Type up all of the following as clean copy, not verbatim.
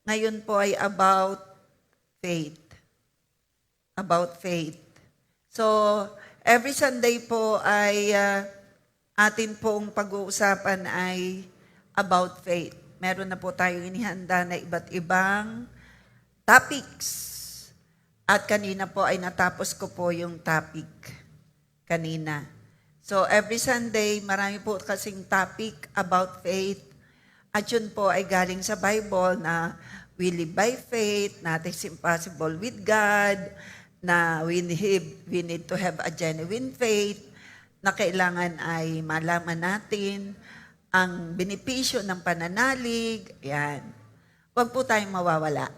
Ngayon po ay about faith. About faith. So, every Sunday po ay atin pong pag-uusapan ay about faith. Meron na po tayong inihanda na iba't ibang topics. At kanina po ay natapos ko po yung topic kanina. So every Sunday, marami po kasing topic about faith. At yun po ay galing sa Bible na we live by faith, nothing's impossible with God, na we need to have a genuine faith, na kailangan ay malaman natin ang benepisyo ng pananalig. Yan. Huwag po tayong mawawala.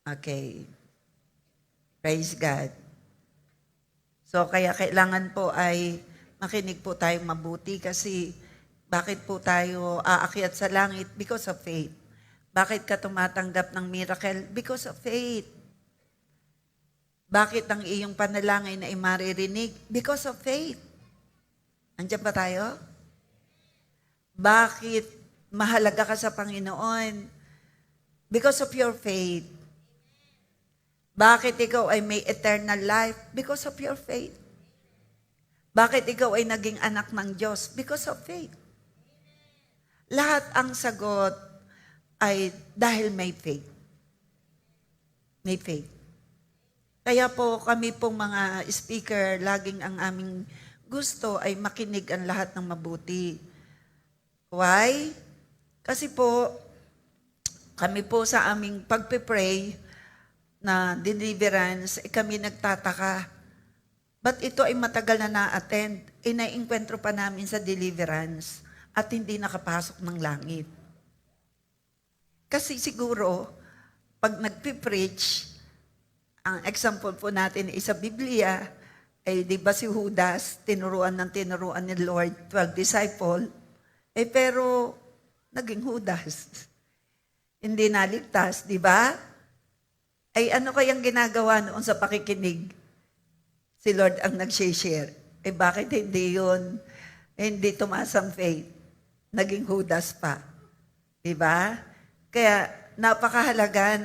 Okay. Praise God. So, kaya kailangan po ay makinig po tayong mabuti kasi bakit po tayo aakyat sa langit? Because of faith. Bakit ka tumatanggap ng miracle? Because of faith. Bakit ang iyong panalangin ay maririnig? Because of faith. Andiyan ba tayo? Bakit mahalaga ka sa Panginoon? Because of your faith. Bakit ikaw ay may eternal life? Because of your faith. Bakit ikaw ay naging anak ng Diyos? Because of faith. Lahat ang sagot ay dahil may faith. May faith. Kaya po kami pong mga speaker, laging ang aming gusto ay makinig ang lahat ng mabuti. Why? Kasi po, kami po sa aming pagpe-pray na deliverance, kami nagtataka. But ito ay matagal na na-attend. Naiinkwentro pa namin sa deliverance at hindi nakapasok ng langit. Kasi siguro, pag nagpipreach, ang example po natin ay sa Biblia, ay di ba si Judas, tinuruan ni Lord, 12 disciple, pero naging Judas. Hindi naligtas, di ba? Ay ano kayang ginagawa noon sa pakikinig? Si Lord ang nag-share. Bakit hindi yun? Hindi tumaas ang faith. Naging Judas pa. Diba? Kaya napakahalaga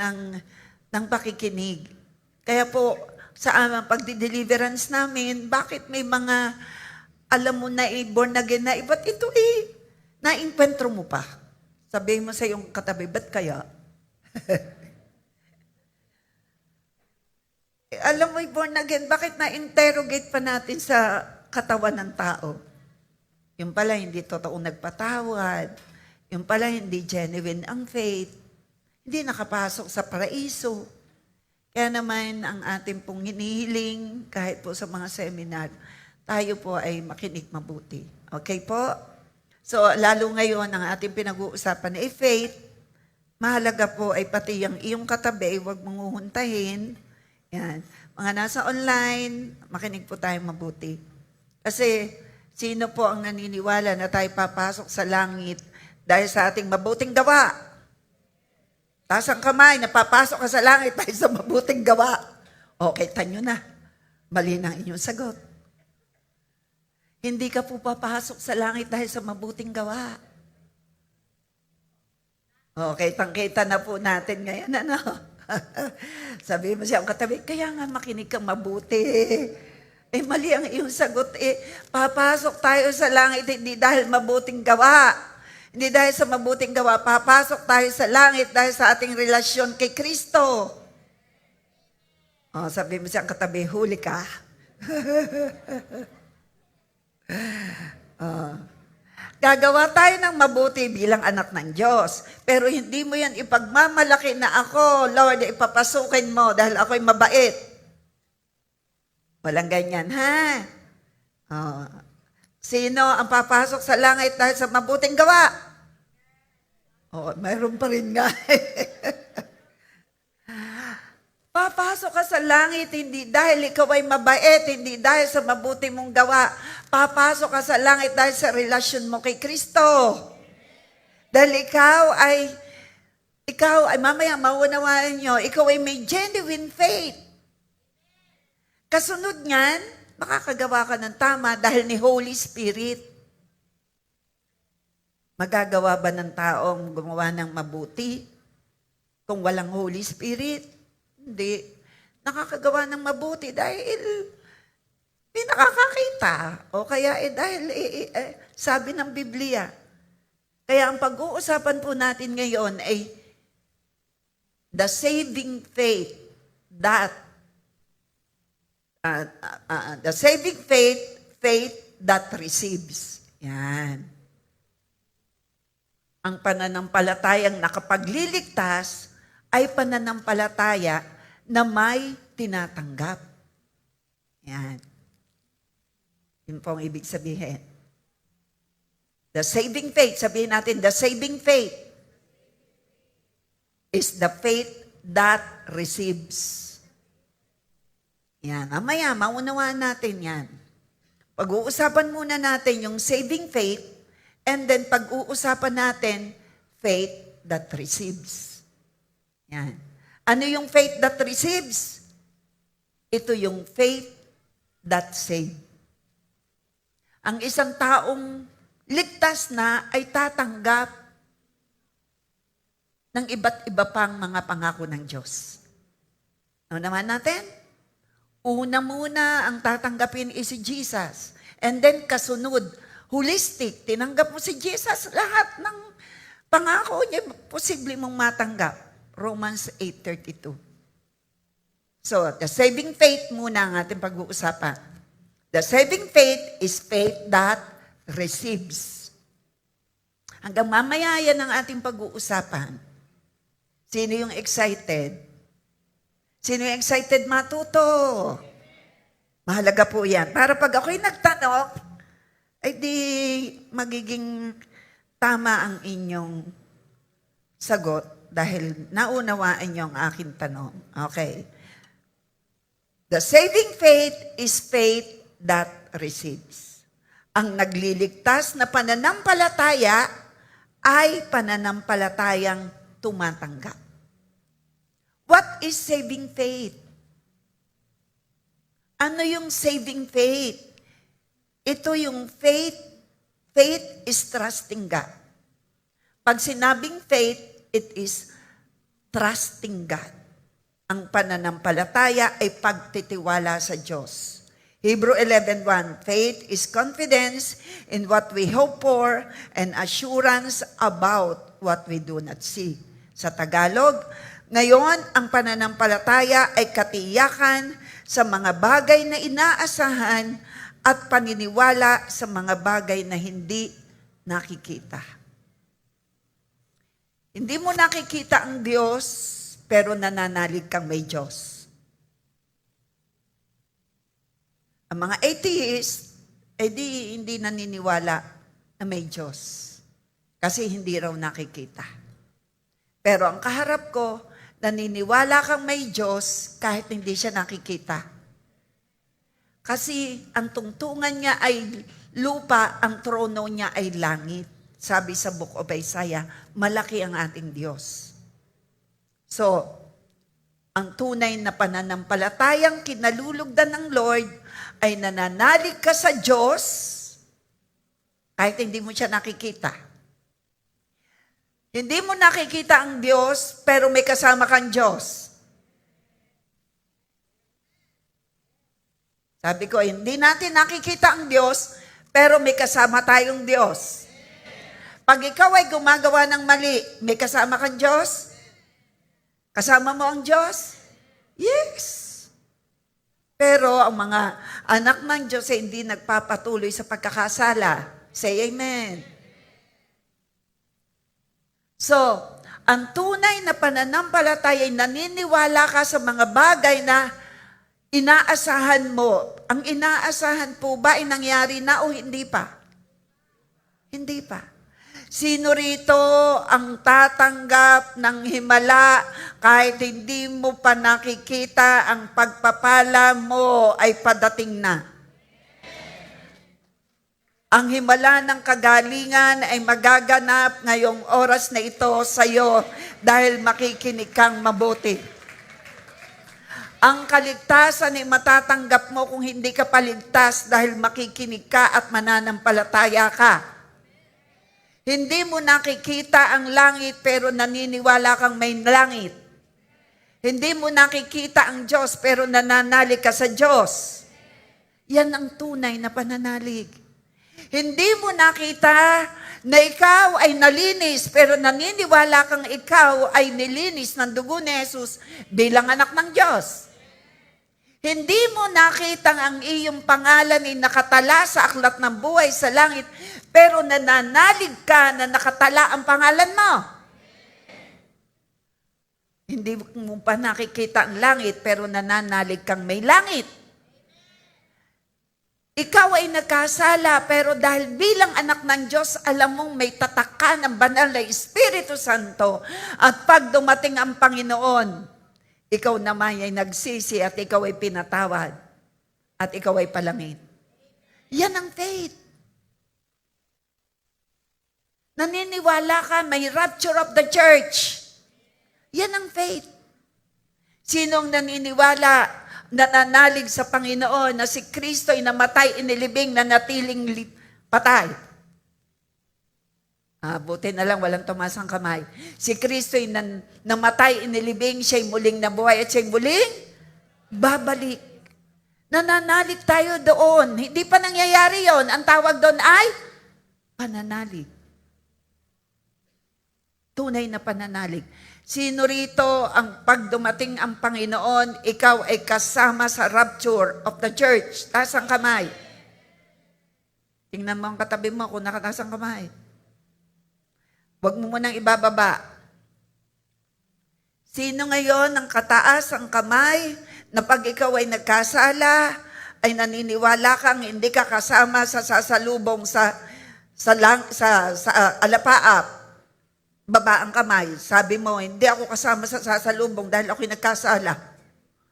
ng pakikinig. Kaya po sa aming pagdi-deliverance namin, bakit may mga alam mo na born again na ba't ito na-encuentro mo pa? Sabihin mo sa iyong katabi, ba't kaya? Alam mo, born again, bakit na-interrogate pa natin sa katawan ng tao? Yung pala, hindi totoong nagpatawad. Yung pala, hindi genuine ang faith. Hindi nakapasok sa paraiso. Kaya naman, ang ating pong hinihiling, kahit po sa mga seminar, tayo po ay makinig mabuti. Okay po? So, lalo ngayon, ang ating pinag-uusapan ay faith. Mahalaga po ay pati yung iyong katabi, huwag mong uhuntahin. Yan. Mga nasa online, makinig po tayo mabuti. Kasi, sino po ang naniniwala na tayo papasok sa langit dahil sa ating mabuting gawa? Taas ang kamay, napapasok ka sa langit dahil sa mabuting gawa. Okay, tanyo na. Mali na inyong sagot. Hindi ka po papasok sa langit dahil sa mabuting gawa. Okay, tangkita na po natin ngayon, ano? Sabi mo siya ang katabi, kaya nga makinig kang mabuti. Mali ang iyong sagot. Papasok tayo sa langit hindi dahil mabuting gawa. Hindi dahil sa mabuting gawa. Papasok tayo sa langit dahil sa ating relasyon kay Kristo. Sabi mo siya ang katabi, huli ka. Gagawa tayo ng mabuti bilang anak ng Diyos. Pero hindi mo yan ipagmamalaki na ako, Lord, ipapasukin mo dahil ako'y mabait. Walang ganyan, ha? Sino ang papasok sa langit dahil sa mabuting gawa? Mayroon pa rin nga. Papasok ka sa langit hindi dahil ikaw ay mabait, hindi dahil sa mabuti mong gawa. Papasok ka sa langit dahil sa relasyon mo kay Kristo. Dahil ikaw ay mamaya maunawaan nyo, ikaw ay may genuine faith. Kasunod niyan, makakagawa ka ng tama dahil ni Holy Spirit. Magagawa ba ng taong gumawa ng mabuti Kung walang Holy Spirit, hindi nakakagawa ng mabuti dahil hindi nakakakita. O kaya dahil sabi ng Biblia. Kaya ang pag-uusapan po natin ngayon ay the saving faith that faith that receives. Yan. Ang pananampalatayang nakapagliligtas ay pananampalataya na may tinatanggap. Yan. Yun po ang ibig sabihin. The saving faith, sabihin natin, the saving faith is the faith that receives. Yan. Mamaya, maunawaan natin yan. Pag-uusapan muna natin yung saving faith, and then pag-uusapan natin, faith that receives. Yan. Ano yung faith that receives? Ito yung faith that saves. Ang isang taong ligtas na ay tatanggap ng iba't iba pang mga pangako ng Diyos. Ano naman natin? Una muna ang tatanggapin is si Jesus. And then kasunod, holistic, tinanggap mo si Jesus, lahat ng pangako niya, posible mong matanggap. Romans 8:32. So, the saving faith muna ang ating pag-uusapan. The saving faith is faith that receives. Hanggang mamaya yan ang ating pag-uusapan. Sino yung excited? Sino yung excited matuto? Mahalaga po yan. Para pag ako'y nagtanong, ay di magiging tama ang inyong sagot dahil naunawaan niyo ang aking tanong. Okay. The saving faith is faith that receives. Ang nagliligtas na pananampalataya ay pananampalatayang tumatanggap. What is saving faith? Ano yung saving faith? Ito yung faith. Faith is trusting God. Pag sinabing faith, it is trusting God. Ang pananampalataya ay pagtitiwala sa Diyos. Hebrew 11:1, faith is confidence in what we hope for and assurance about what we do not see. Sa Tagalog, ngayon ang pananampalataya ay katiyakan sa mga bagay na inaasahan at paniniwala sa mga bagay na hindi nakikita. Hindi mo nakikita ang Diyos, pero nananalig kang may Diyos. Ang mga atheist, hindi naniniwala na may Diyos. Kasi hindi raw nakikita. Pero ang kaharap ko, naniniwala kang may Diyos kahit hindi siya nakikita. Kasi ang tungtungan niya ay lupa, ang trono niya ay langit. Sabi sa Book of Isaiah, malaki ang ating Diyos. So, ang tunay na pananampalatayang kinalulugdan ng Lord ay nananalig ka sa Diyos kahit hindi mo siya nakikita. Hindi mo nakikita ang Diyos, pero may kasama kang Diyos. Sabi ko, hindi natin nakikita ang Diyos, pero may kasama tayong Diyos. Pag ikaw ay gumagawa ng mali, may kasama kang Diyos? Kasama mo ang Diyos? Yes. Pero ang mga anak ng Diyos ay hindi nagpapatuloy sa pagkakasala. Say amen. So, ang tunay na pananampalataya ay naniniwala ka sa mga bagay na inaasahan mo. Ang inaasahan po ba ay nangyari na o hindi pa? Hindi pa. Sino rito ang tatanggap ng himala kahit hindi mo pa nakikita ang pagpapala mo ay padating na? Ang himala ng kagalingan ay magaganap ngayong oras na ito sa iyo dahil makikinig kang mabuti. Ang kaligtasan ay matatanggap mo kung hindi ka paligtas dahil makikinig ka at mananampalataya ka. Hindi mo nakikita ang langit pero naniniwala kang may langit. Hindi mo nakikita ang Diyos pero nananalig ka sa Diyos. Yan ang tunay na pananalig. Hindi mo nakita na ikaw ay nalinis pero naniniwala kang ikaw ay nilinis ng dugo ni Jesus bilang anak ng Diyos. Hindi mo nakita ang iyong pangalan ay nakatala sa aklat ng buhay sa langit pero nananalig ka na nakatala ang pangalan mo. Hindi mo pa nakikita ang langit, pero nananalig kang may langit. Ikaw ay nagkasala, pero dahil bilang anak ng Diyos, alam mong may tatak ka ng banal na Espiritu Santo. At pag dumating ang Panginoon, ikaw naman ay nagsisi at ikaw ay pinatawad. At ikaw ay palangit. Yan ang faith. Naniniwala ka, may rapture of the church. Yan ang faith. Sinong naniniwala, nananalig sa Panginoon na si Kristo ay namatay, inilibing, na natiling patay? Buti na lang, walang tumasang kamay. Si Kristo ay namatay, inilibing, siya'y muling nabuhay at siya'y muling babalik. Nananalig tayo doon. Hindi pa nangyayari yon. Ang tawag doon ay pananalig. Tunay na pananalig. Sino rito ang pag dumating ang Panginoon, ikaw ay kasama sa rapture of the church? Taas ang kamay. Tingnan mo ang katabi mo kung nakataas ang kamay. Huwag mo munang ibababa. Sino ngayon ang kataas ang kamay na pag ikaw ay nagkasala, ay naniniwala kang hindi ka kasama sa sasalubong sa alapaap? Baba ang kamay. Sabi mo, hindi ako kasama sa sasalubong dahil ako'y nagkasala.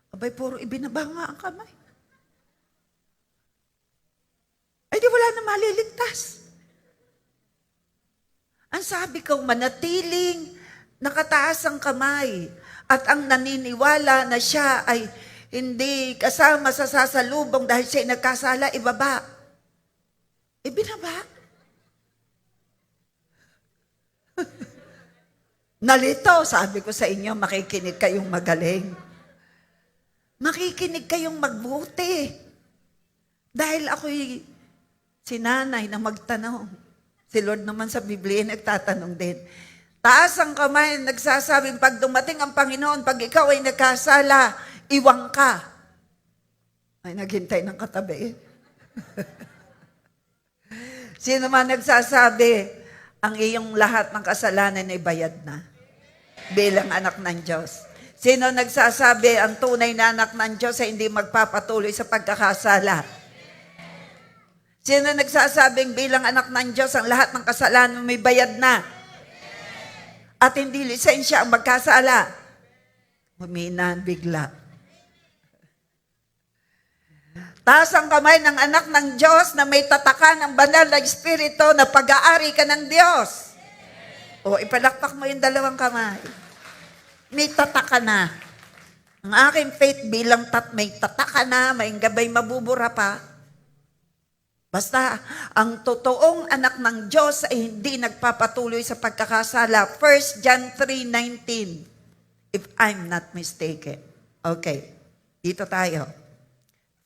Abay, puro ibinaba nga ang kamay. Ay, di wala na maliligtas. Ang sabi ko, manatiling nakataas ang kamay at ang naniniwala na siya ay hindi kasama sa sasalubong dahil siya ay nagkasala, ibaba. Ibinaba. Nalito, sabi ko sa inyo, makikinig kayong magaling. Makikinig kayong magbuti. Dahil ako'y sinanay na magtanong. Si Lord naman sa Biblia nagtatanong din. Taas ang kamay, nagsasabing pag dumating ang Panginoon, pag ikaw ay nagkasala, iwang ka. Ay, naghintay ng katabi. Sino man nagsasabi, ang iyong lahat ng kasalanan ay bayad na bilang anak ng Diyos. Sino nagsasabi ang tunay na anak ng Diyos ay hindi magpapatuloy sa pagkakasala? Sino nagsasabing bilang anak ng Diyos ang lahat ng kasalanan may bayad na? At hindi lisensya ang magkasala? Huminan bigla. Taas ang kamay ng anak ng Diyos na may tatakan ng banal na Espiritu na pag-aari ka ng Diyos. O, ipalakpak mo yung dalawang kamay. May tataka na. Ang aking faith bilang may tataka na, may gabay mabubura pa. Basta, ang totoong anak ng Diyos ay hindi nagpapatuloy sa pagkakasala. 1 John 3:19, if I'm not mistaken. Okay, dito tayo.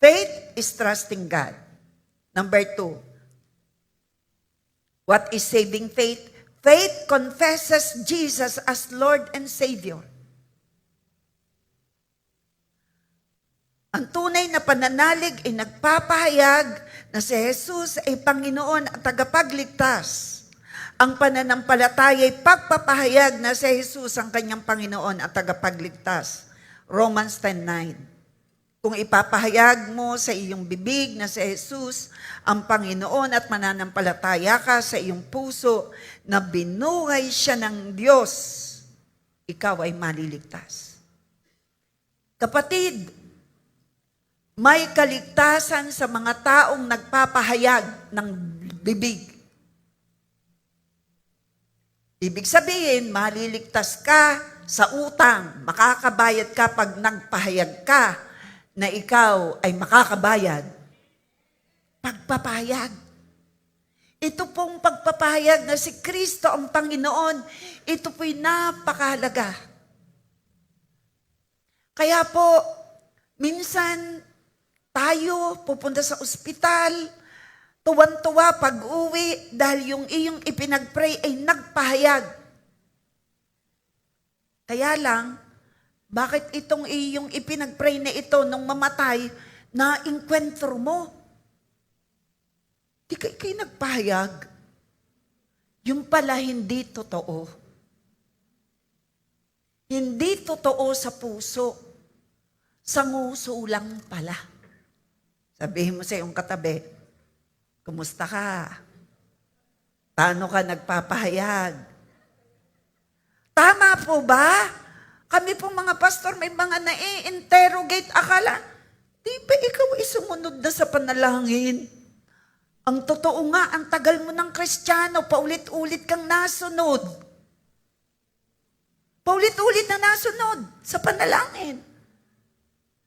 Faith is trusting God. Number 2, what is saving faith? Faith confesses Jesus as Lord and Savior. Ang tunay na pananalig ay nagpapahayag na si Jesus ay Panginoon at tagapagligtas. Ang pananampalataya ay pagpapahayag na si Jesus ang kanyang Panginoon at tagapagligtas. Romans 10:9. Kung ipapahayag mo sa iyong bibig na si Jesus ang Panginoon at mananampalataya ka sa iyong puso na binuhay siya ng Diyos, ikaw ay maliligtas. Kapatid, may kaligtasan sa mga taong nagpapahayag ng bibig. Ibig sabihin, maliligtas ka sa utang, makakabayad ka pag nagpahayag ka na ikaw ay makakabayad. Pagpapahayag. Ito pong pagpapahayag na si Kristo ang Panginoon, ito po'y napakahalaga. Kaya po, minsan tayo pupunta sa ospital, tuwan-tuwa pag-uwi dahil yung iyong ipinag-pray ay nagpahayag. Kaya lang, bakit itong iyong ipinag-pray na ito nung mamatay, na inkwentro mo? Di kayo nagpahayag. Yung pala hindi totoo. Hindi totoo sa puso. Sa nguso lang pala. Sabihin mo sa iyong katabi, kumusta ka? Paano ka nagpapahayag? Tama po ba? Kami pong mga pastor, may mga nai-interrogate. Akala, di ba ikaw ay sumunod na sa panalangin? Ang totoo nga, ang tagal mo ng Kristiyano, paulit-ulit kang nasunod. Paulit-ulit na nasunod sa panalangin.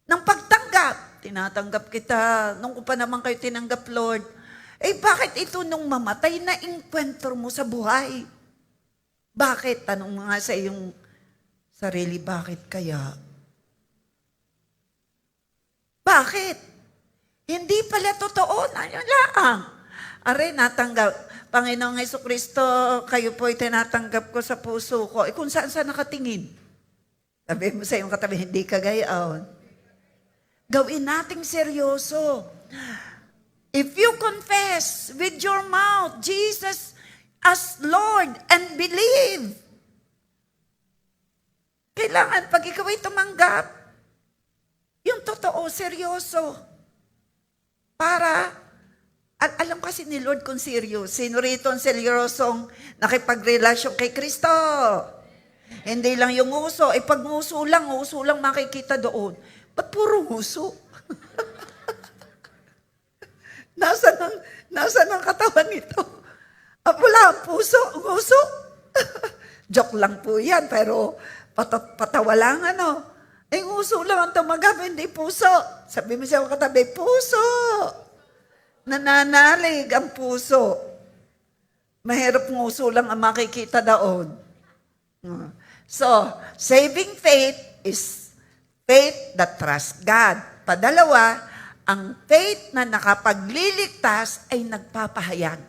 Nang pagtanggap, tinatanggap kita, nung ko pa naman kayo tinanggap, Lord, bakit ito nung mamatay na inkwentro mo sa buhay? Bakit? Tanong mo nga sa iyong sarili, bakit kaya? Bakit? Hindi pala totoo na yun lang. Are, natanggap. Panginoong Jesucristo, kayo po ay tinatanggap ko sa puso ko. Kung saan nakatingin? Sabi mo sa iyong katabi, hindi ka gayon. Gawin nating seryoso. If you confess with your mouth Jesus as Lord and believe, kailangan pag ikaw ay tumanggap, yung totoo, seryoso. Para, alam kasi ni Lord kung serious. Sino rito ang seryosong nakipagrelasyon kay Kristo? Hindi lang yung uso. Pag uso lang makikita doon. Ba't puro uso? Nasaan ang katawan nito? Wala ang puso, uso. Joke lang po yan, pero patawa lang uso lang ang tumanggap, hindi puso. Sabi mo siya katabi, puso. Nananalig ang puso. Mahirap ng uso lang ang makikita doon. So, saving faith is faith that trusts God. Padalawa, ang faith na nakapagliligtas ay nagpapahayag.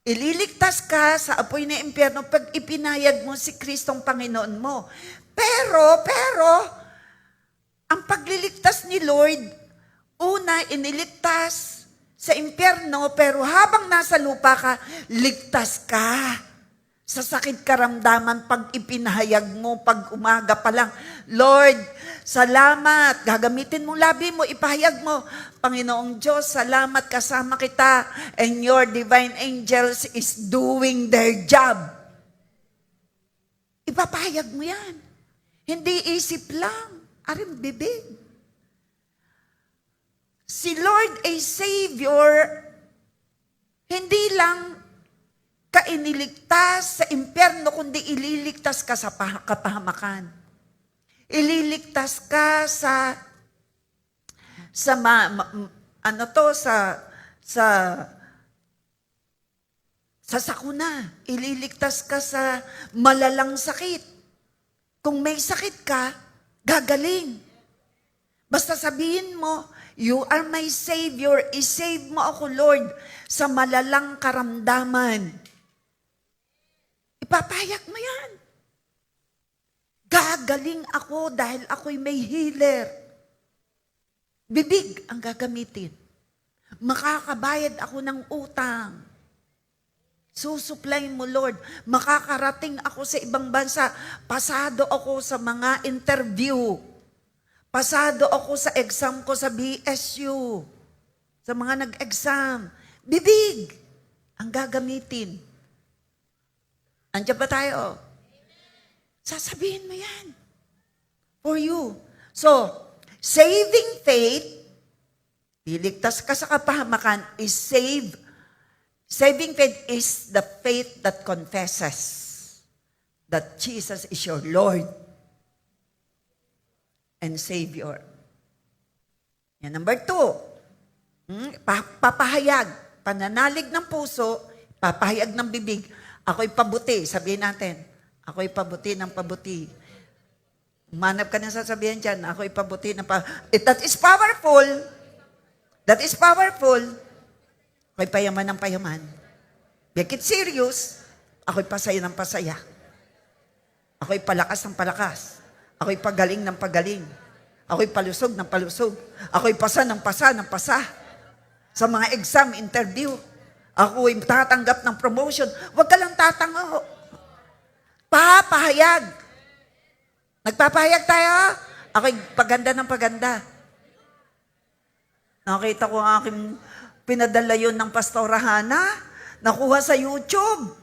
Ililigtas ka sa apoy ng impyerno pag ipinahayag mo si Kristong Panginoon mo. Pero, ang pagliligtas ni Lord, una, iniligtas sa impyerno, pero habang nasa lupa ka, ligtas ka. Sa sakit karamdaman, pag ipinahayag mo, pag umaga pa lang, Lord, salamat. Gagamitin mo labi mo, ipahayag mo, Panginoong Diyos, salamat, kasama kita, and your divine angels is doing their job. Ipapahayag mo yan. Hindi isip lang, aring bibig. Si Lord ay Savior, hindi lang ka iniligtas sa impyerno, kundi ililigtas ka sa kapahamakan. Ililigtas ka sa sakuna. Ililigtas ka sa malalang sakit. Kung may sakit ka, gagaling. Basta sabihin mo, you are my Savior. I-save mo ako, Lord, sa malalang karamdaman. Ipapahayag mo yan. Gagaling ako dahil ako'y may healer. Bibig ang gagamitin. Makakabayad ako ng utang. Susupply mo, Lord. Makakarating ako sa ibang bansa. Pasado ako sa mga interview. Pasado ako sa exam ko sa BSU. Sa mga nag-exam. Bibig ang gagamitin. Andiyan ba tayo? Sasabihin mo yan. For you. So, saving faith, iligtas ka sa kapahamakan, is saving faith is the faith that confesses that Jesus is your Lord and Savior. Yan, number 2. Papahayag. Pananalig ng puso, papahayag ng bibig. Ako'y pabuti, sabihin natin. Ako'y pabuti ng pabuti. Umanap ka ng sasabihin dyan, ako ipabuti na pa. That is powerful. That is powerful. Ako'y payaman ng payaman. Make it serious. Ako'y pasaya ng pasaya. Ako'y palakas ng palakas. Ako'y pagaling ng pagaling. Ako'y palusog ng palusog. Ako'y pasa ng pasa ng pasa. Sa mga exam, interview. Ako'y tatanggap ng promotion. Huwag ka lang tatango. Pahayag. Nagpapahayag tayo. Ako'y paganda ng paganda. Nakita ko ang aking pinadala yun ng Pastora Hana. Nakuha sa YouTube.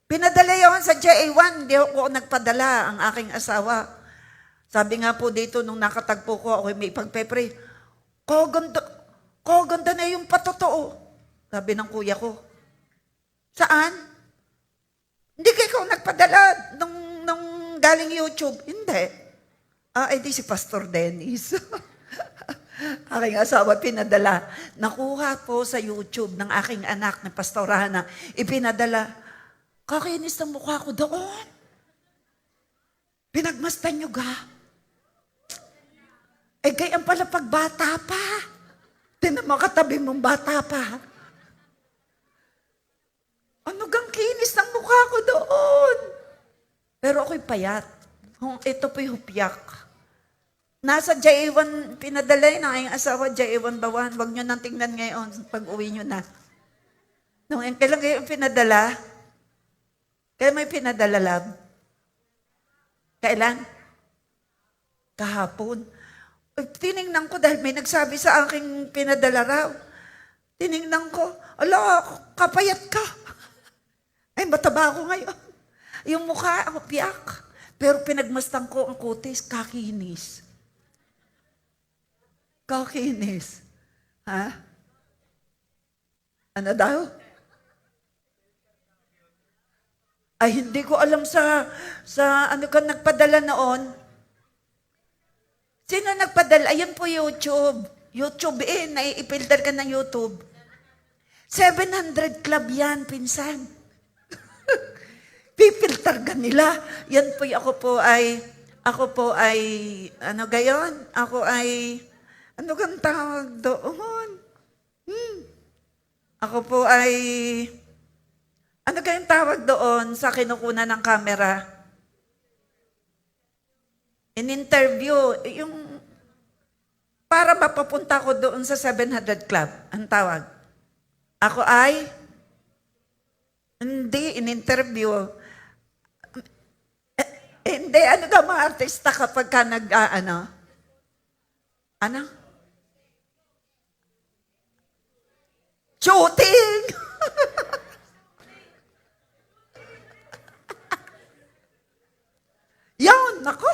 Pinadala yun sa JA1. Hindi ako nagpadala ang aking asawa. Sabi nga po dito, nung nakatagpo ko, ako may pagpepre. Ganda na yung patotoo. Sabi ng kuya ko. Saan? Hindi kayo ikaw nagpadala nung galing YouTube. Hindi. Di si Pastor Dennis. Aking asawa pinadala. Nakuha po sa YouTube ng aking anak na Pastor Hana. Ipinadala. Kakinis ng mukha ko doon. Pinagmastan nyo ga. Gayang pala pagbata pa. Tinan mo katabi mong bata pa. Ano gang kinis ng mukha ko doon? Pero ako'y payat. Ito po'y hupyak. Nasa JA1, pinadala yun ang aking asawa, JA1 Bawan. Huwag nyo nang tingnan ngayon pag uwi nyo na. Kailan kayo pinadala? Kailan may pinadala, love? Kailan? Kahapon. Tiningnan ko dahil may nagsabi sa aking pinadala raw. Tiningnan ko, ala, kapayat ka. Ay, mataba ako ngayon. Yung mukha, ako piyak. Pero pinagmastan ko ang kutis, kakinis. Kakinis. Ha? Ano daw? Ay, hindi ko alam sa ano ka nagpadala noon. Sino nagpadala? Ayan po YouTube. YouTube naiipilter ka ng YouTube. 700 club yan, pinsan. Pipilter ka nila. Yan po, ako po ay, ano gayon? Ako ay, ano kang tawag doon? Ako po ay, ano kayong tawag doon sa kinukunan ng camera? In-interview, yung, para mapapunta ko doon sa 700 Club, ang tawag. Ako ay, hindi, in-interview. Hindi, ano daw mga artista kapag ka ano? Shooting! Yan, nako.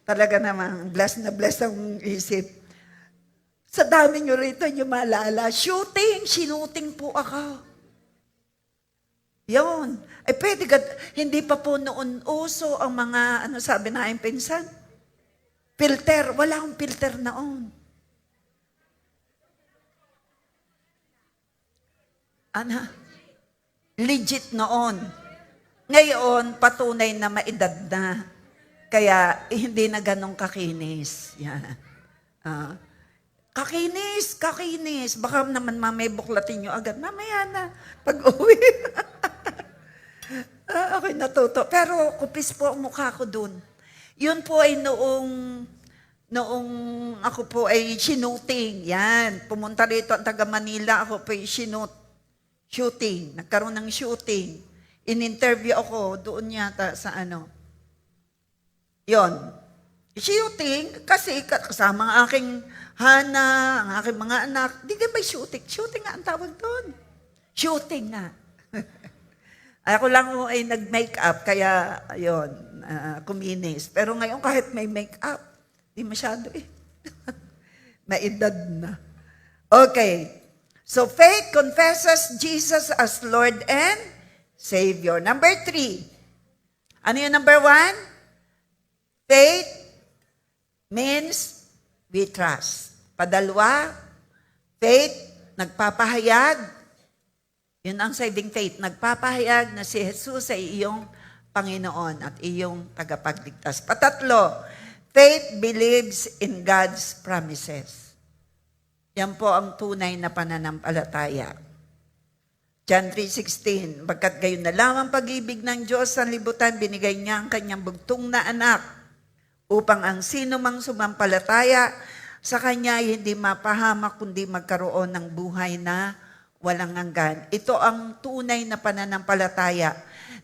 Talaga namang blessed na blessed ang isip. Sa dami nyo rito, nyo maalala, shooting po ako. Yun. Pwede ka, hindi pa po noon uso ang mga, ano sabi na aking pinsan? Filter. Wala akong filter noon. Legit noon. Ngayon, patunay na maedad na. Kaya, hindi na ganong kakinis. Yan. Kakinis. Baka naman mamay buklatin nyo agad. Mamaya na, pag-uwi. Ako'y natuto. Pero kupis po ang mukha ko dun. Yun po ay noong ako po ay shooting. Yan. Pumunta rito ang taga Manila. Ako po ay shooting. Nagkaroon ng shooting. In-interview ako doon yata sa ano. Yon. Shooting, kasi kasama ang aking Hana, ang aking mga anak. Di ka ba shooting? Shooting nga ang tawag doon. Shooting nga. Ako lang ay nag-makeup, kaya yon, kuminis. Pero ngayon kahit may makeup, di masyado eh. Maedad na. Okay. So faith confesses Jesus as Lord and Savior. Number 3. Ano yung number 1? Faith means we trust. Padalwa, faith, nagpapahayag. Yun ang saving faith. Nagpapahayag na si Jesus ay iyong Panginoon at iyong tagapagligtas. Patatlo, faith believes in God's promises. Yan po ang tunay na pananampalataya. John 3:16, "Bagkat gayon na lamang pag-ibig ng Diyos sa libutan, binigay niya ang kanyang bugtong na anak, upang ang sino mang sumampalataya sa kanya ay hindi mapahamak, kundi magkaroon ng buhay na walang hanggan." Ito ang tunay na pananampalataya.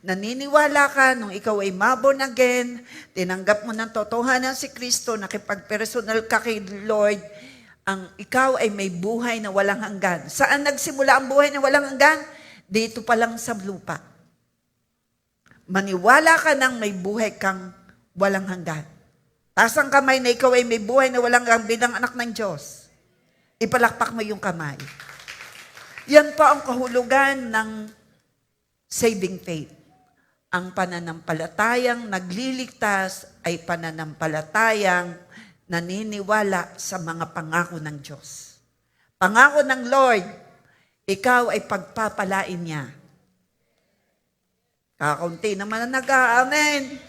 Naniniwala ka nung ikaw ay born again, tinanggap mo ng totohanan si Kristo, nakipagpersonal ka kay Lord, ang ikaw ay may buhay na walang hanggan. Saan nagsimula ang buhay na walang hanggan? Dito pa lang sa lupa. Maniwala ka nang may buhay kang walang hanggan. Taas ang kamay na ikaw ay may buhay na walang hanggan bilang anak ng Diyos. Ipalakpak mo yung kamay. Yan po ang kahulugan ng saving faith. Ang pananampalatayang nagliligtas ay pananampalatayang naniniwala sa mga pangako ng Diyos. Pangako ng Lord, ikaw ay pagpapalain niya. Kakaunti naman ang nag-aamen.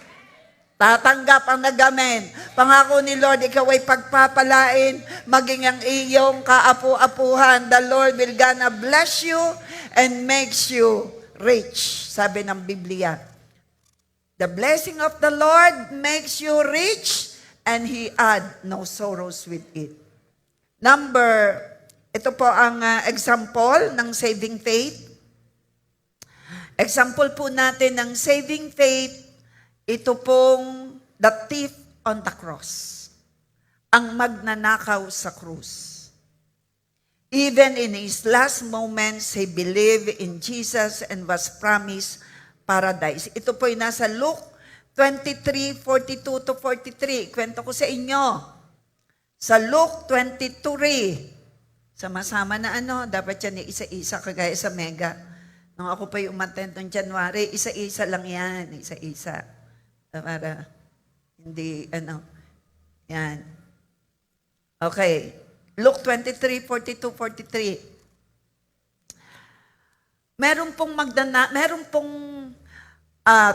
Tatanggap ang nag-amen. Pangako ni Lord, ikaw ay pagpapalain, maging ang iyong kaapu-apuhan. The Lord will gonna bless you and makes you rich. Sabi ng Biblia. The blessing of the Lord makes you rich and He add no sorrows with it. Ito po ang example ng saving faith. Example po natin ng saving faith, ito pong the thief on the cross. Ang magnanakaw sa krus. Even in his last moments, he believed in Jesus and was promised paradise. Ito po ay nasa Luke 23:42-43. Kwento ko sa inyo. Sa Luke 23, sama-sama na dapat yan isa-isa kagaya sa Mega. Nung ako pa yung umattend noong January, isa-isa lang yan. Isa-isa. Para hindi, yan. Okay. Luke 23:42-43. Meron pong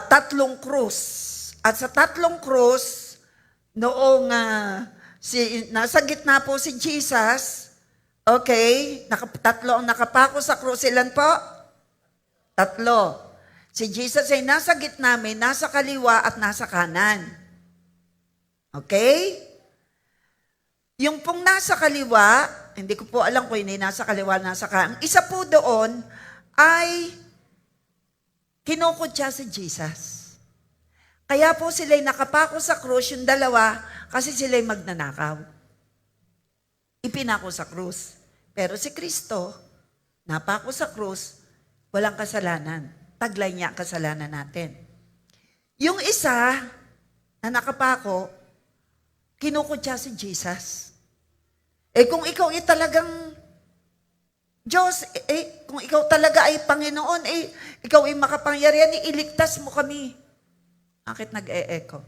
tatlong krus. At sa tatlong krus, noong nasa gitna po si Jesus, okay, tatlo ang nakapako sa krus. Ilan po? Tatlo. Si Jesus ay nasa gitna, may nasa kaliwa at nasa kanan. Okay? Yung pong nasa kaliwa, hindi ko po alam kung hindi nasa kaliwa, nasa kanan. Isa po doon ay kinukutya si Jesus. Kaya po sila'y nakapako sa krus, yung dalawa, kasi sila'y magnanakaw. Ipinako sa krus. Pero si Kristo, napako sa krus, walang kasalanan. Taglay niya ang kasalanan natin. Yung isa na nakapako, kinukutya si Jesus. Kung ikaw ay talagang Diyos, kung ikaw talaga ay Panginoon, ikaw ay makapangyarihan, iligtas mo kami. Bakit nag-e-echo?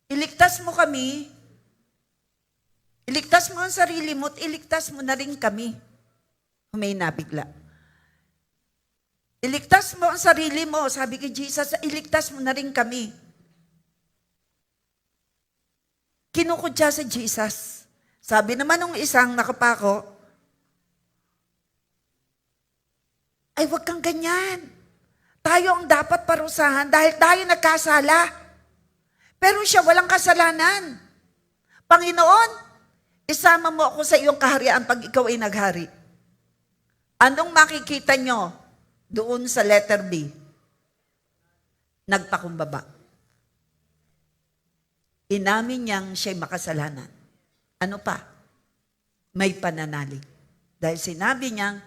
Iligtas mo kami, iligtas mo ang sarili mo, at iligtas mo na rin kami. Humina bigla. Iligtas mo ang sarili mo, sabi kay Jesus, iligtas mo na rin kami. Kinukutya si Jesus. Sabi naman ng isang nakapako, ay wag kang ganyan. Tayo ang dapat parusahan dahil tayo nagkasala. Pero siya walang kasalanan. Panginoon, isama mo ako sa iyong kaharian pag ikaw ay naghari. Anong makikita nyo doon sa letter B? Nagpakumbaba. Inamin niyang siya'y makasalanan. Ano pa? May pananalig. Dahil sinabi niyang,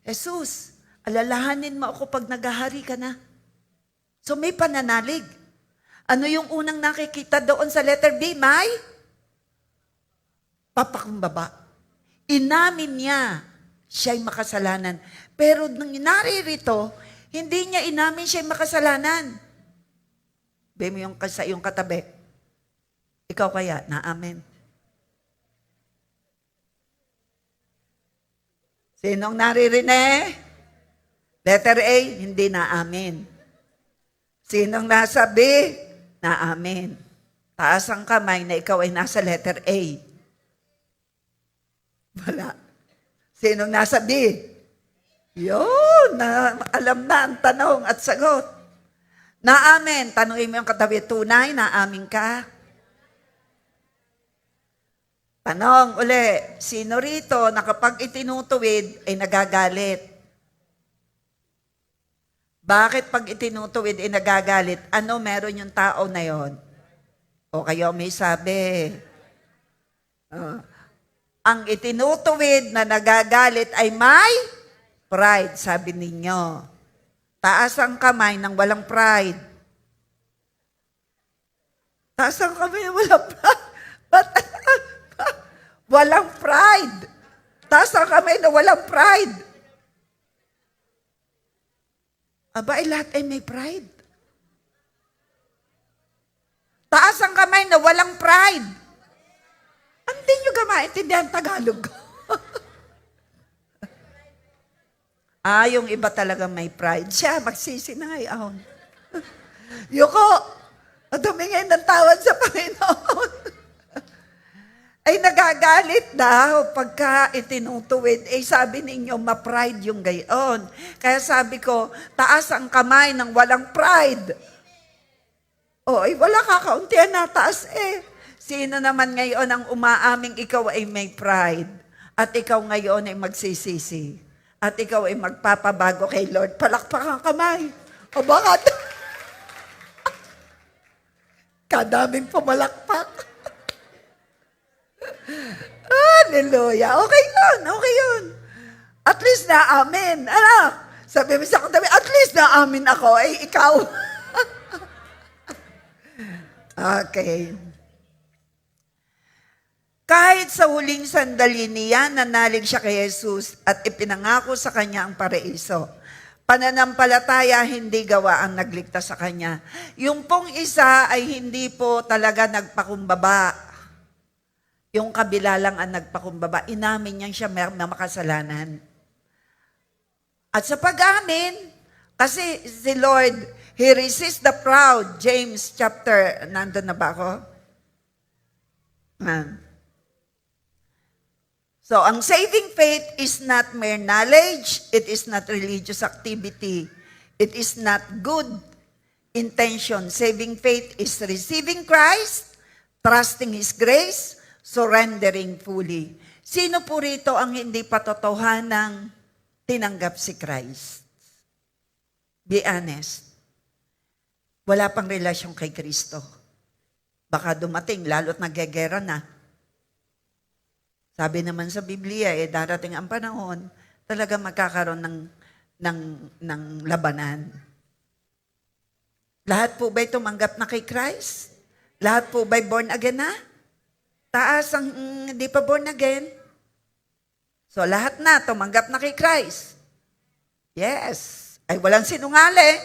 Jesus, alalahanin mo ako pag naghahari ka na. So may pananalig. Ano yung unang nakikita doon sa letter B? May papakumbaba. Inamin niya siya'y makasalanan. Pero nang naririto, hindi niya inamin siya'y makasalanan. Sabi mo sa iyong katabi, ikaw kaya, na-amen. Sinong naririnig? Letter A, hindi na amen. Sinong nasabi na amen? Taas ang kamay na ikaw ay nasa letter A. Wala. Sinong nasabi? Yun, alam na ang tanong at sagot. Na amen. Tanungin mo yung katabi, tunay na amin ka? Tanong uli, sino rito na kapag itinutuwid ay nagagalit? Bakit pag itinutuwid ay nagagalit? Ano meron yung tao na yon? O kayo may sabi, ang itinutuwid na nagagalit ay may pride, sabi ninyo. Taas ang kamay ng walang pride. Taas ang kamay ng walang pride. Walang pride. Taas ang kamay na walang pride. Aba, lahat ay may pride. Taas ang kamay na walang pride. Hindi nyo ka maintindihan Tagalog. Yung iba talaga may pride. Siya, magsisi na ngayon. Yuko, tumingin ng tawad sa Panginoon. Ay nagagalit daw pagka itinutuwid. Sabi ninyo, ma-pride yung gayon. Kaya sabi ko, taas ang kamay ng walang pride. Wala kakauntihan na taas Sino naman ngayon ang umaaming ikaw ay may pride? At ikaw ngayon ay magsisisi. At ikaw ay magpapabago kay Lord. Palakpak ang kamay. O bakit? Kadaming pumalakpak. Hallelujah. Okay yun. At least na amin. Sabi mo sa katabi, at least na amin ako. Ikaw. Okay. Kahit sa huling sandali niya, nanalig siya kay Jesus at ipinangako sa kanya ang paraiso. Pananampalataya, hindi gawa ang nagligtas sa kanya. Yung pong isa ay hindi po talaga nagpakumbaba. Yung kabila lang ang nagpakumbaba. Inamin niya siya may makasalanan. At sa pag-amin, kasi si Lord, He resists the proud. James chapter, nandun na ba ako? So, ang saving faith is not mere knowledge. It is not religious activity. It is not good intention. Saving faith is receiving Christ, trusting His grace, surrendering fully. Sino po rito ang hindi patotohanang tinanggap si Christ? Be honest. Wala pang relasyon kay Kristo. Baka dumating, lalo't nagegera na. Sabi naman sa Biblia, darating ang panahon, talaga magkakaroon ng labanan. Lahat po ba'y tumanggap na kay Christ? Lahat po ba'y born again na? Taas ang hindi pa born again? So lahat na, tumanggap na kay Christ. Yes. Ay walang sinungaling.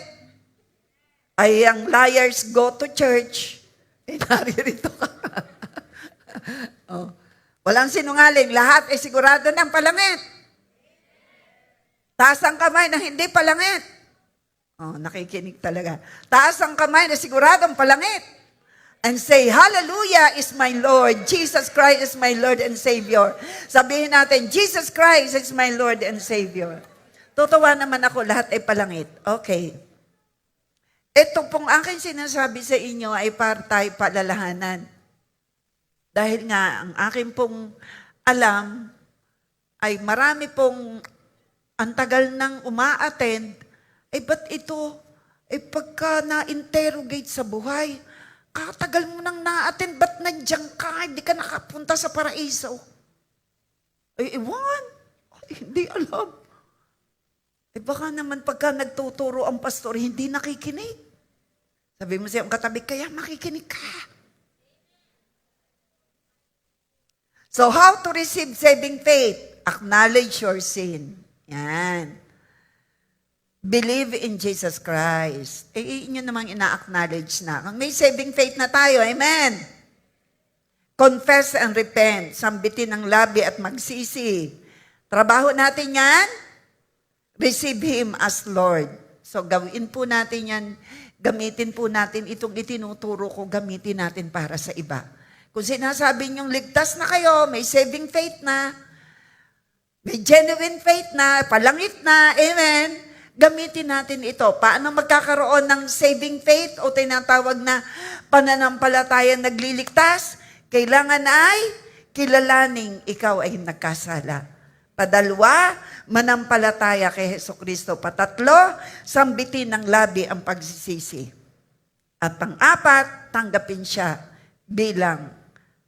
Ay ang liars go to church. Naririto ka. Walang sinungaling. Lahat ay sigurado ng palangit. Taas ang kamay na hindi palangit. Nakikinig talaga. Taas ang kamay na siguradong palangit. And say, Hallelujah is my Lord. Jesus Christ is my Lord and Savior. Sabihin natin, Jesus Christ is my Lord and Savior. Tutuwa naman ako, lahat ay palangit. Okay. Ito pong aking sinasabi sa inyo ay para tayo palalahanan. Dahil nga, ang aking pong alam ay marami pong ang tagal nang uma-attend, ba't ito, pagka na-interrogate sa buhay, katagal mo nang na-attend, ba't nandiyan ka, hindi ka nakapunta sa paraiso? Ewan, hindi alam. Baka naman pagka nagtuturo ang pastor, hindi nakikinig. Sabi mo siya, ang katabi, kaya makikinig ka. So, how to receive saving faith? Acknowledge your sin. Yan. Believe in Jesus Christ. Inyo namang ina-acknowledge na. May saving faith na tayo. Amen. Confess and repent. Sambitin ang labi at magsisi. Trabaho natin yan. Receive Him as Lord. So, gawin po natin yan gamitin po natin itong itinuturo ko, gamitin natin para sa iba. Kung sinasabi niyong ligtas na kayo, may saving faith na, may genuine faith na, palangit na, amen, gamitin natin ito. Paano magkakaroon ng saving faith o tinatawag na pananampalatayang nagliligtas? Kailangan ay kilalaning ikaw ay nagkasala. Padalwa, manampalataya kay Hesukristo. Patatlo, sambitin ng labi ang pagsisisi. At pang-apat, tanggapin siya bilang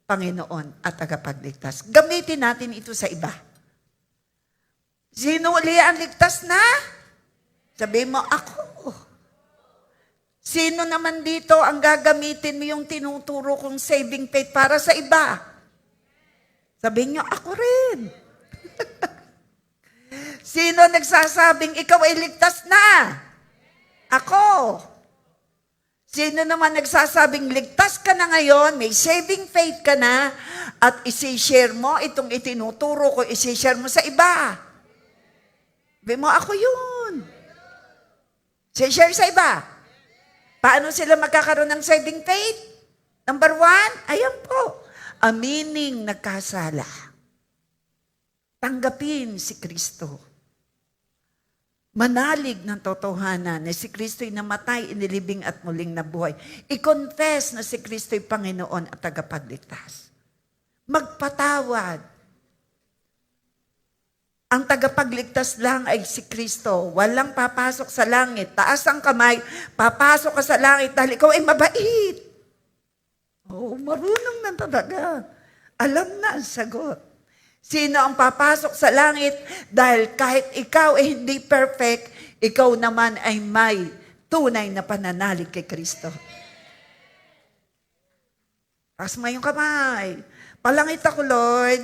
Panginoon at tagapagligtas. Gamitin natin ito sa iba. Sino uli ang ligtas na? Sabihin mo, ako. Sino naman dito ang gagamitin mo yung tinuturo kong saving faith para sa iba? Sabihin nyo, ako rin. Sino nagsasabing ikaw ay ligtas na? Ako. Sino naman nagsasabing ligtas ka na ngayon, may saving faith ka na, at isi-share mo itong itinuturo ko, isi-share mo sa iba? Sabihin mo, ako yun. Isi-share sa iba. Paano sila magkakaroon ng saving faith? Number 1, ayan po, amining nagkasala. Tanggapin si Kristo. Manalig ng totohanan na si Kristo'y namatay, inilibing at muling nabuhay. I-confess na si Kristo'y Panginoon at tagapagligtas. Magpatawad. Ang tagapagligtas lang ay si Kristo. Walang papasok sa langit. Taas ang kamay, papasok ka sa langit dahil ikaw ay mabait. Oh, marunong na talaga. Alam na ang sagot. Sino ang papasok sa langit? Dahil kahit ikaw ay hindi perfect, ikaw naman ay may tunay na pananalig kay Kristo. Taas mo yung kamay. Palangit ako, Lord,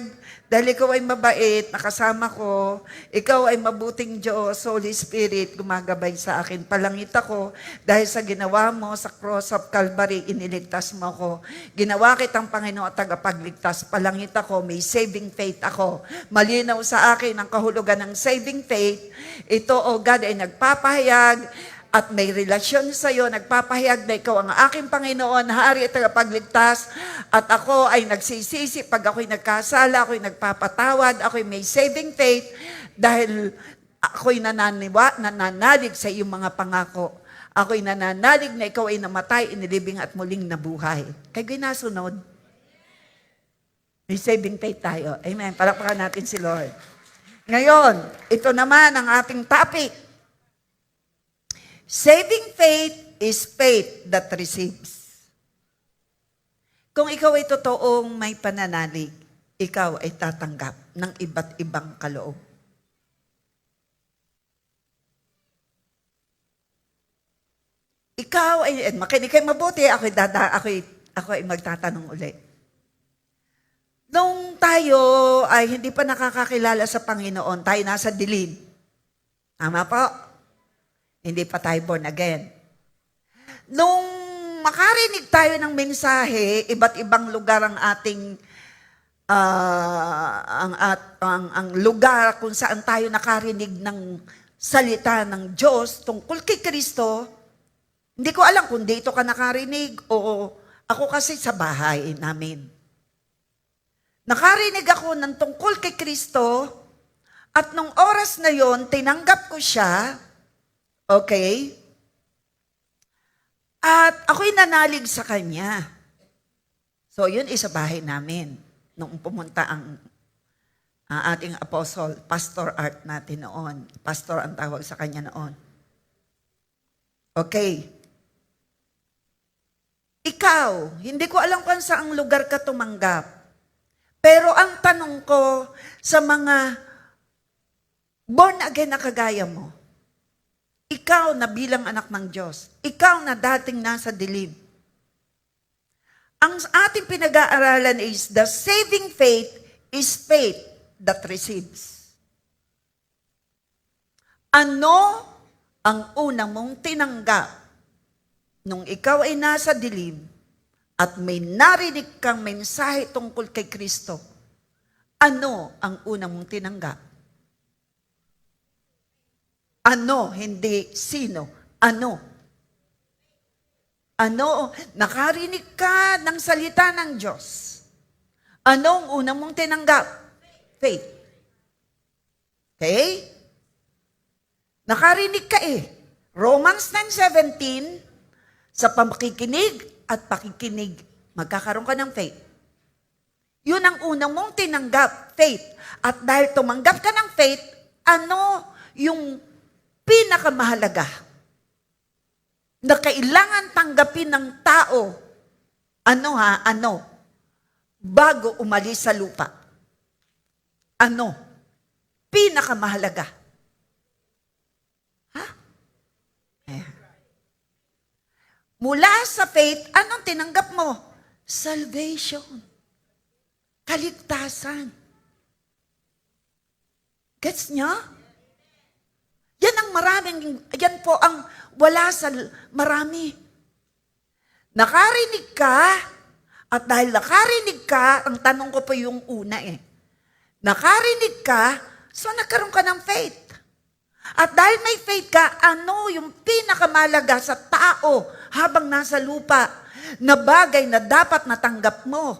dahil ikaw ay mabait, nakasama ko, ikaw ay mabuting Diyos, Holy Spirit, gumagabay sa akin. Palangit ako dahil sa ginawa mo sa cross of Calvary, iniligtas mo ko. Ginawa kitang Panginoon at tagapagligtas. Palangit ako, may saving faith ako. Malinaw sa akin ang kahulugan ng saving faith. Ito, O God, ay nagpapahayag at may relasyon sa iyo, nagpapahayag na ikaw ang aking Panginoon, Hari at tagapagligtas, at ako ay nagsisisi pag ako'y nagkasala, ako'y nagpapatawad, ako'y may saving faith, dahil ako'y nananalig sa iyong mga pangako. Ako'y nananalig na ikaw ay namatay, inilibing at muling nabuhay. Kaya ginasunod. May saving faith tayo. Amen. Palakpakan natin si Lord. Ngayon, ito naman ang ating topic. Saving faith is faith that receives. Kung ikaw ay totoong may pananalig, ikaw ay tatanggap ng iba't ibang kaloob. Ikaw ay, makinig kayo mabuti, ako ay magtatanong ulit. Nung tayo ay hindi pa nakakakilala sa Panginoon, tayo nasa dilim. Tama po? Hindi pa tayo born again. Nung makarinig tayo ng mensahe, iba't ibang lugar ang ating ang lugar kung saan tayo nakarinig ng salita ng Diyos tungkol kay Kristo. Hindi ko alam kung dito ka nakarinig o ako kasi sa bahay namin. Nakarinig ako ng tungkol kay Kristo at nung oras na yon tinanggap ko siya. Okay? At ako'y nanalig sa kanya. So, yun isa bahay namin. Nung pumunta ang ating apostle, Pastor Art natin noon. Pastor ang tawag sa kanya noon. Okay. Ikaw, hindi ko alam kung saang lugar ka tumanggap. Pero ang tanong ko sa mga born again na kagaya mo, ikaw na bilang anak ng Diyos, ikaw na dating nasa dilim. Ang ating pinag-aaralan is the saving faith is faith that receives. Ano ang unang mong tinanggap nung ikaw ay nasa dilim at may narinig kang mensahe tungkol kay Kristo? Ano ang unang mong tinanggap? Ano, hindi sino. Ano? Nakarinig ka ng salita ng Diyos. Anong unang mong tinanggap? Faith. Okay? Nakarinig ka Romans 9:17, sa pakikinig at pakikinig, magkakaroon ka ng faith. Yun ang unang mong tinanggap, faith. At dahil tumanggap ka ng faith, yung pinakamahalaga na kailangan tanggapin ng tao, bago umalis sa lupa? Pinakamahalaga. Mula sa faith, anong tinanggap mo? Salvation. Kaligtasan. Gets niyo? Yan po ang wala sa marami. Nakarinig ka, at dahil nakarinig ka, ang tanong ko po yung una Nakarinig ka, so nagkaroon ka ng faith. At dahil may faith ka, yung pinakamalaga sa tao habang nasa lupa na bagay na dapat natanggap mo?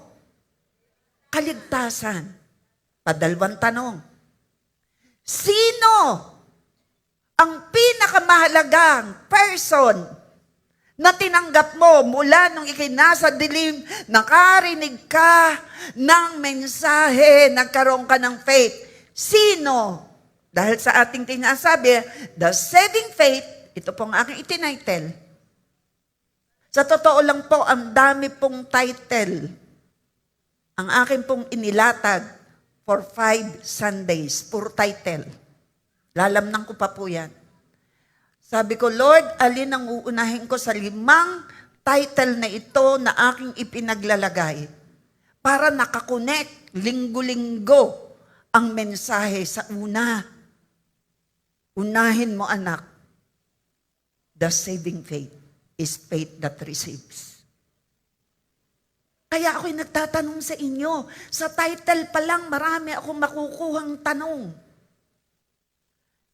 Kaligtasan. Padalawang tanong. Sino ang pinakamahalagang person na tinanggap mo mula nung ikinasa dilim, nakarinig ka ng mensahe, nagkaroon ka ng faith? Sino? Dahil sa ating tinasabi, the saving faith, ito pong aking itinitle. Sa totoo lang po, ang dami pong title. Ang akin pong inilatag for 5 Sundays, puro title. Lalamnan ko pa po yan. Sabi ko, Lord, alin ang uunahin ko sa 5 title na ito na aking ipinaglalagay para nakakonek linggo-linggo ang mensahe sa una. Unahin mo, anak, the saving faith is faith that receives. Kaya ako'y nagtatanong sa inyo, sa title pa lang marami akong makukuhang tanong.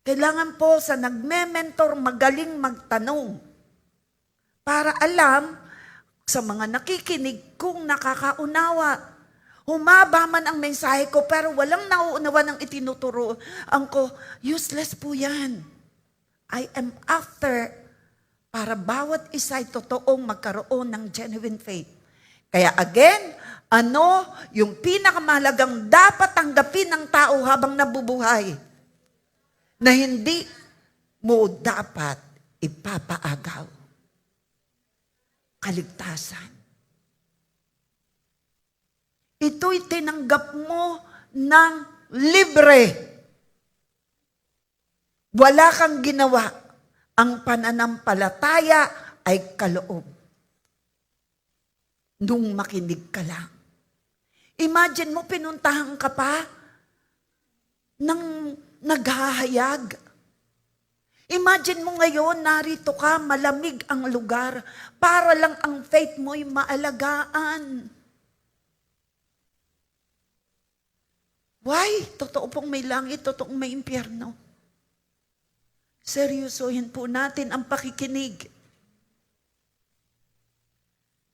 Kailangan po sa nagme-mentor magaling magtanong para alam sa mga nakikinig kung nakakaunawa. Humaba man ang mensahe ko pero walang nauunawa ng itinuturo. Useless po yan. I am after para bawat isa ay totoong magkaroon ng genuine faith. Kaya again, yung pinakamahalagang dapat tanggapin ng tao habang nabubuhay na hindi mo dapat ipapaagaw? Kaligtasan. Ito'y tinanggap mo ng libre. Wala kang ginawa. Ang pananampalataya ay kaloob. Nung makinig ka lang. Imagine mo, pinuntahan ka pa ng naghahayag. Imagine mo ngayon, narito ka, malamig ang lugar, para lang ang faith mo'y maalagaan. Why? Totoo pong may langit, totoong may impyerno. Seryosohin po natin ang pakikinig.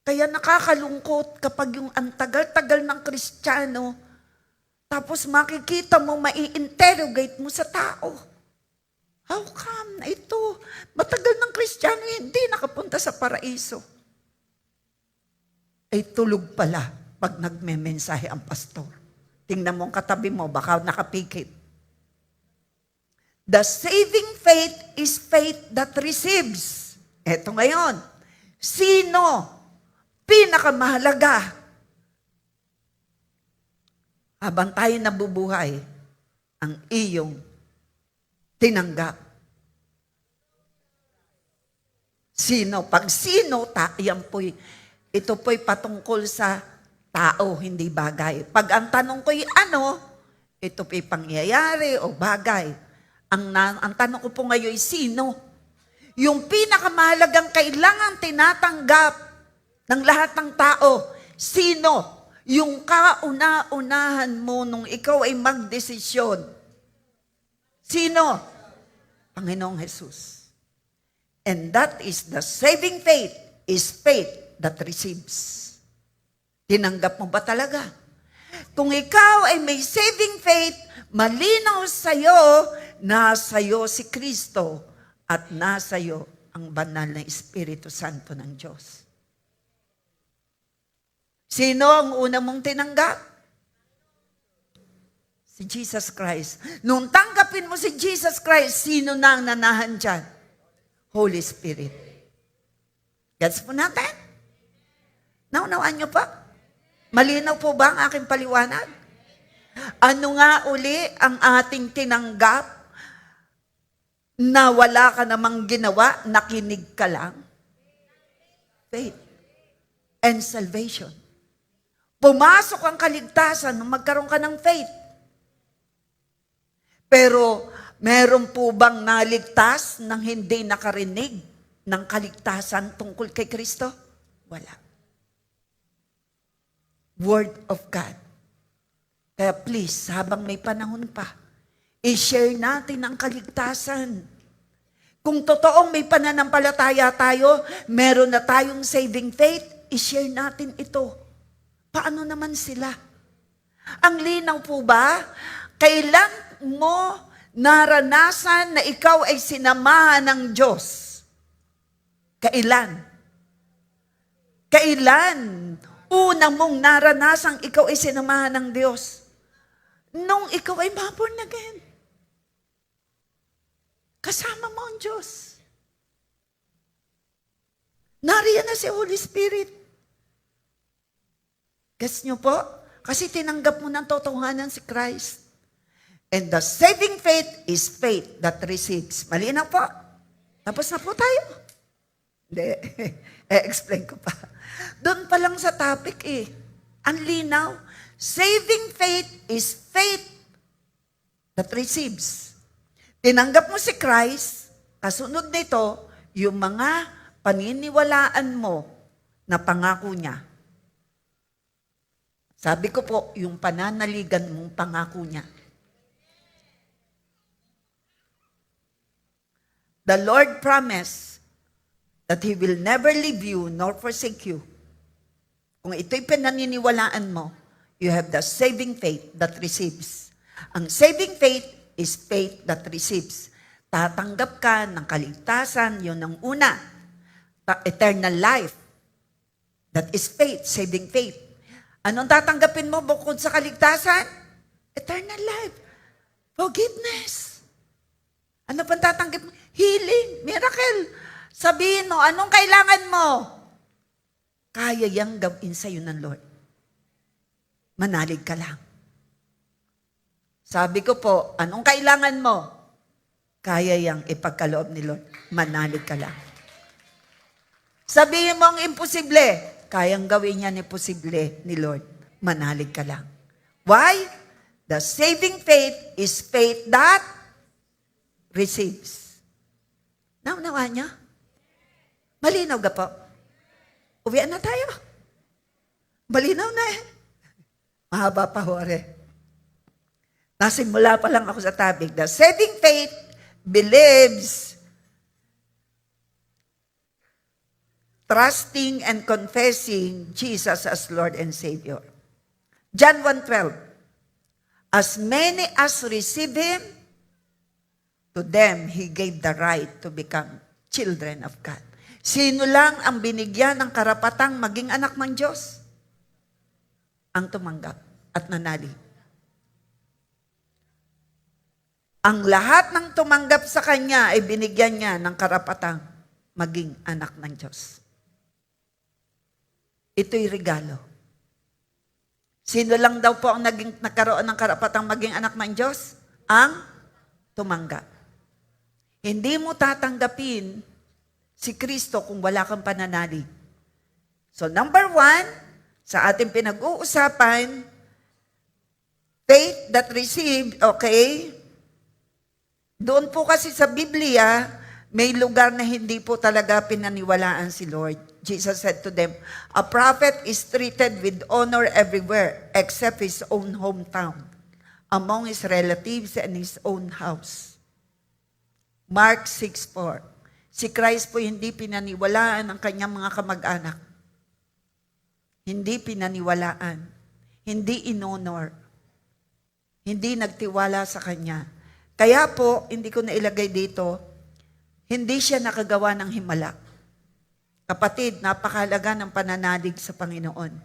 Kaya nakakalungkot kapag yung ang tagal-tagal ng Kristiyano, tapos makikita mo, mai-interrogate mo sa tao. How come na ito? Matagal ng Kristiyano, hindi nakapunta sa paraiso. Ay tulog pala pag nagme-mensahe ang pastor. Tingnan mo ang katabi mo, baka nakapikit. The saving faith is faith that receives. Eto ngayon, sino pinakamahalaga habang tayo nabubuhay ang iyong tinanggap? Sino? Pag sino, ito po'y patungkol sa tao, hindi bagay. Pag ang tanong ko'y ito po'y pangyayari o bagay. Ang tanong ko po ngayon ay sino? Yung pinakamahalagang kailangan tinatanggap ng lahat ng tao. Sino? Yung kauna-unahan mo nung ikaw ay magdesisyon. Sino? Panginoong Jesus. And that is the saving faith is faith that receives. Tinanggap mo ba talaga? Kung ikaw ay may saving faith, malinaw sa'yo, nasa'yo si Kristo at nasa'yo ang banal na Espiritu Santo ng Diyos. Sino ang una mong tinanggap? Si Jesus Christ. Nung tanggapin mo si Jesus Christ, sino na ang nanahan dyan? Holy Spirit. Gets po natin? Naunawaan niyo pa? Malinaw po ba ang aking paliwanag? Ano nga uli ang ating tinanggap na wala ka namang ginawa, nakinig ka lang? Faith and salvation. Pumasok ang kaligtasan nung magkaroon ka ng faith. Pero meron po bang naligtas nang hindi nakarinig ng kaligtasan tungkol kay Kristo? Wala. Word of God. Kaya please, habang may panahon pa, i-share natin ang kaligtasan. Kung totoong may pananampalataya tayo, meron na tayong saving faith, i-share natin ito. Paano naman sila? Ang linaw po ba? Kailan mo naranasan na ikaw ay sinamahan ng Diyos? Kailan? Kailan una mong naranasang ikaw ay sinamahan ng Diyos? Nung ikaw ay born again. Kasama mo ang Diyos. Nariyan na si Holy Spirit. Guess nyo po? Kasi tinanggap mo ng totohanan si Christ. And the saving faith is faith that receives. Malinaw po? Tapos na po tayo. Hindi. explain ko pa. Doon pa lang sa topic Ang linaw. Saving faith is faith that receives. Tinanggap mo si Christ, kasunod nito, yung mga paniniwalaan mo na pangako niya. Sabi ko po, yung pananaligan mong pangako niya. The Lord promised that He will never leave you nor forsake you. Kung ito'y pinaniniwalaan mo, you have the saving faith that receives. Ang saving faith is faith that receives. Tatanggap ka ng kaligtasan, yun ang una. Eternal life. That is faith, saving faith. Anong tatanggapin mo bukod sa kaligtasan? Eternal life. Forgiveness. Ano pang tatanggap mo? Healing, miracle. Sabihin mo, anong kailangan mo? Kaya yang gawin sa'yo ng Lord. Manalig ka lang. Sabi ko po, anong kailangan mo? Kaya yang ipagkaloob ni Lord. Manalig ka lang. Sabihin mo ang imposible. Kayang gawin niya ni posible ni Lord. Manalig ka lang. Why? The saving faith is faith that receives. Naunawa niya? Malinaw ka po? Uwian na tayo. Malinaw na Mahaba pa Nasimula pa lang ako sa topic. The saving faith believes, trusting and confessing Jesus as Lord and Savior. John 1:12. As many as receive Him, to them He gave the right to become children of God. Sino lang ang binigyan ng karapatang maging anak ng Diyos? Ang tumanggap at nanali. Ang lahat ng tumanggap sa Kanya ay binigyan niya ng karapatang maging anak ng Diyos. Ito'y regalo. Sino lang daw po ang nagkaroon ng karapatang maging anak ng Diyos? Ang tumanggap. Hindi mo tatanggapin si Kristo kung wala kang pananalig. So number 1, sa ating pinag-uusapan, faith that received, okay? Doon po kasi sa Biblia, may lugar na hindi po talaga pinaniwalaan si Lord. Jesus said to them, a prophet is treated with honor everywhere except his own hometown, among his relatives and his own house. Mark 6:4. Si Christ po hindi pinaniwalaan ng kanyang mga kamag-anak. Hindi pinaniwalaan. Hindi inonor. Hindi nagtiwala sa kanya. Kaya po, hindi ko nailagay dito, hindi siya nakagawa ng himala. Kapatid, napakahalaga ng pananalig sa Panginoon.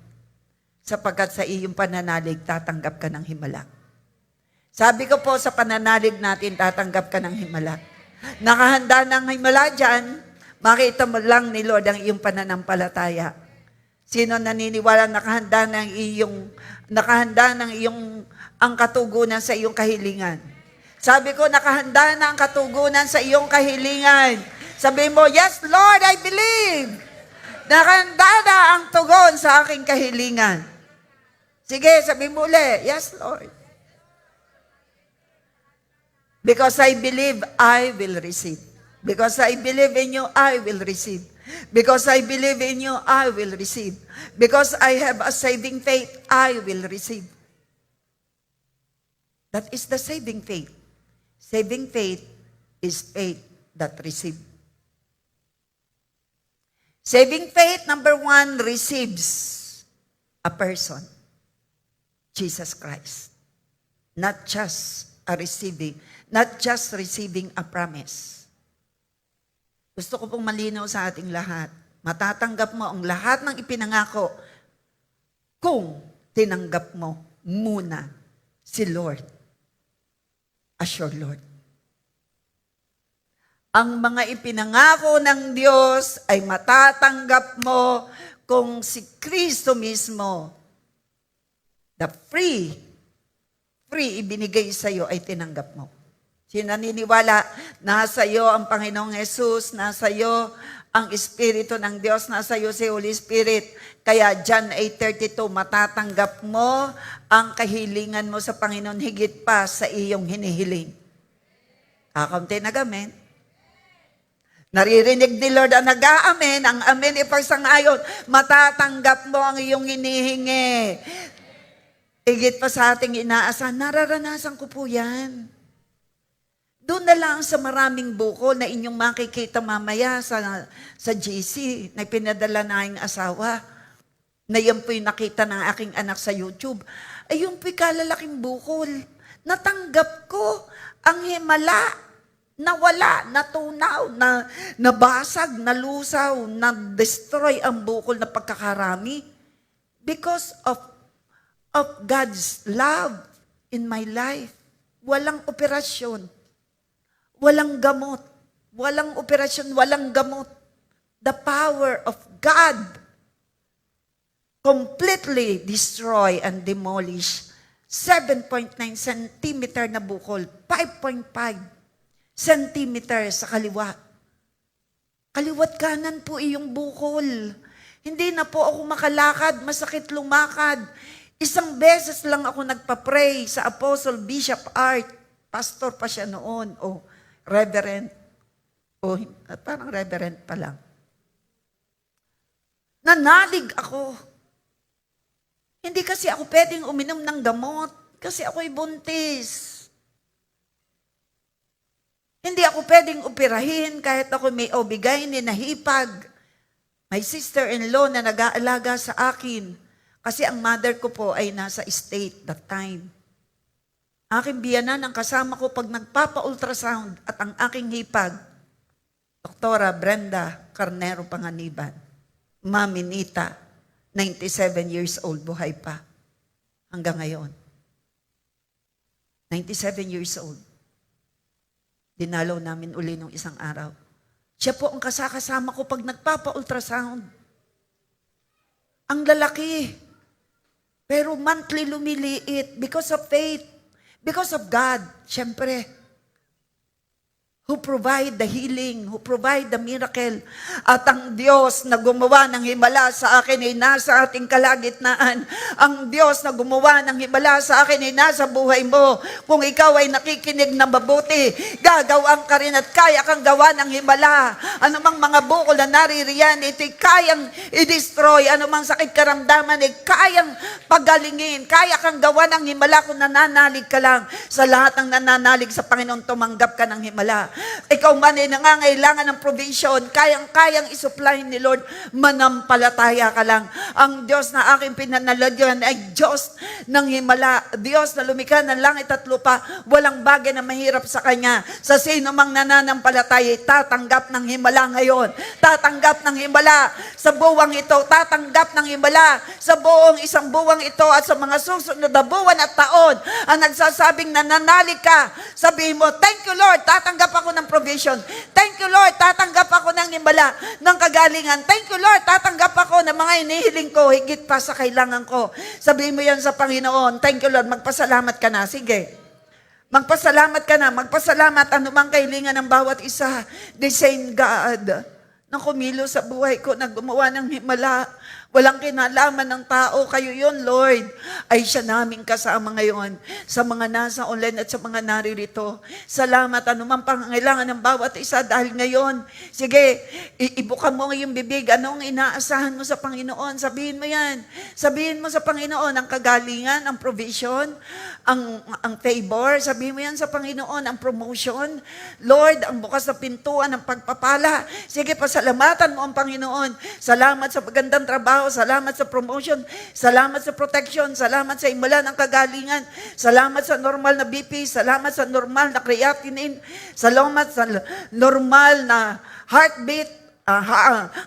Sapagkat sa iyong pananalig, tatanggap ka ng himala. Sabi ko po, sa pananalig natin, tatanggap ka ng himala. Nakahanda ng himala dyan, makita mo lang ni Lord ang iyong pananampalataya. Sino naniniwala nakahanda ng iyong ang katugunan sa iyong kahilingan? Sabi ko, nakahanda na ang katugunan sa iyong kahilingan. Sabi mo, yes, Lord, I believe. Nakahanda na ang tugon sa aking kahilingan. Sige, sabi mo ulit, yes, Lord. Because I believe, I will receive. Because I believe in you, I will receive. Because I believe in you, I will receive. Because I have a saving faith, I will receive. That is the saving faith. Saving faith is faith that receives. Saving faith, number 1, receives a person. Jesus Christ. Not just receiving a promise. Gusto ko pong malinaw sa ating lahat. Matatanggap mo ang lahat ng ipinangako kung tinanggap mo muna si Lord as your Lord. Ang mga ipinangako ng Diyos ay matatanggap mo kung si Kristo mismo, the free ibinigay sa iyo ay tinanggap mo. Sino naniniwala, nasa iyo ang Panginoong Jesus, nasa iyo ang Espiritu ng Diyos, nasa iyo si Holy Spirit. Kaya John 8:32, matatanggap mo ang kahilingan mo sa Panginoon higit pa sa iyong hinihiling. Kakunti nag-amen. Naririnig ni Lord ang nag-aamen, ang amen ipagsangayon, matatanggap mo ang iyong hinihingi. Higit pa sa ating inaasahan, nararanasan ko po yan. Doon na lang sa maraming buko na inyong makikita mamaya sa GC na pinadala na aking asawa. Na yan po'y nakita ng aking anak sa YouTube. Ay yung po'y kalalaking bukol. Natanggap ko ang himala. Nawala, natunaw, nabasag, nalusaw, na-destroy ang bukol na pagkakarami. Because of God's love in my life. Walang operasyon. Walang gamot. Walang operasyon, walang gamot. The power of God completely destroy and demolish 7.9 centimeter na bukol, 5.5 centimeter sa kaliwa. Kaliwat kanan po iyong bukol. Hindi na po ako makalakad, masakit lumakad. Isang beses lang ako nagpa-pray sa Apostle Bishop Art. Pastor pa siya noon, Reverend, parang Reverend pa lang. Nanalig ako. Hindi kasi ako pwedeng uminom ng gamot kasi ako'y buntis. Hindi ako pwedeng operahin kahit ako may obigainin na hipag. My sister-in-law na nag-aalaga sa akin kasi ang mother ko po ay nasa state that time. Aking biyanan ang kasama ko pag nagpapa-ultrasound at ang aking hipag, Doktora Brenda Carnero Panganiban, Mami Nita, 97 years old, buhay pa. Hanggang ngayon. 97 years old. Dinalaw namin uli nung isang araw. Siya po ang kasama ko pag nagpapa-ultrasound. Ang lalaki. Pero monthly lumiliit because of faith. Because of God, syempre, who provide the healing, who provide the miracle. At ang Diyos na gumawa ng himala sa akin ay nasa ating kalagitnaan. Ang Diyos na gumawa ng himala sa akin ay nasa buhay mo. Kung ikaw ay nakikinig na mabuti, gagawang ka rin at kaya kang gawa ng himala. Anumang mga bukol na naririyan, ito'y kayang i-destroy. Anumang sakit karamdaman, ay kayang pagalingin. Kaya kang gawa ng himala kung nananalig ka lang. Sa lahat ng nananalig sa Panginoon, tumanggap ka ng himala. ikaw man ay nangangailangan ng provision, kayang-kayang isupply ni Lord, manampalataya ka lang. Ang Diyos na aking pinanalagyan ay Diyos ng himala, Diyos na lumikha ng langit at lupa, walang bagay na mahirap sa Kanya. Sa sino mang nananampalataya, tatanggap ng himala ngayon, tatanggap ng himala sa buwang ito, tatanggap ng himala sa buong isang buwang ito at sa mga susunod na buwan at taon. Ang nagsasabing nananalig ka, sabihin mo, thank you Lord, tatanggap ako ng provision. Thank you Lord, tatanggap ako ng himala, ng kagalingan. Thank you Lord, tatanggap ako ng mga inihiling ko, higit pa sa kailangan ko. Sabihin mo yan sa Panginoon, thank you Lord, magpasalamat ka na. Sige. Magpasalamat ka na, magpasalamat anumang kahilingan ng bawat isa. The same God na kumilos sa buhay ko, na gumawa ng himala, walang kinalaman ng tao, kayo yun, Lord. Ay siya naming kasama ngayon sa mga nasa online at sa mga naririto. Salamat, anumang pangangailangan ng bawat isa dahil ngayon, sige, ibuka mo yung bibig, anong inaasahan mo sa Panginoon? Sabihin mo yan. Sabihin mo sa Panginoon ang kagalingan, ang provision, ang favor. Sabihin mo yan sa Panginoon, ang promotion. Lord, ang bukas na pintuan ng pagpapala. Sige, pasalamatan mo ang Panginoon. Salamat sa magandang trabaho. Salamat sa promotion, salamat sa protection, salamat sa himala ng kagalingan, salamat sa normal na BP, salamat sa normal na creatinine, salamat sa normal na heartbeat,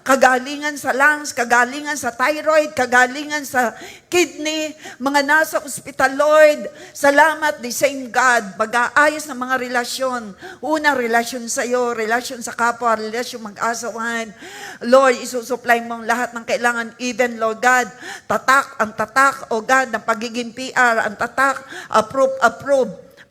kagalingan sa lungs, kagalingan sa thyroid, kagalingan sa kidney, mga nasa ospital, Lord. Salamat, the same God, mag-aayos ng mga relasyon. Una, relasyon sa iyo, relasyon sa kapwa, relasyon mag-asawan. Lord, isusupply mo ang lahat ng kailangan, even, Lord God, ang tatak, O God, ng pagiging PR, ang tatak,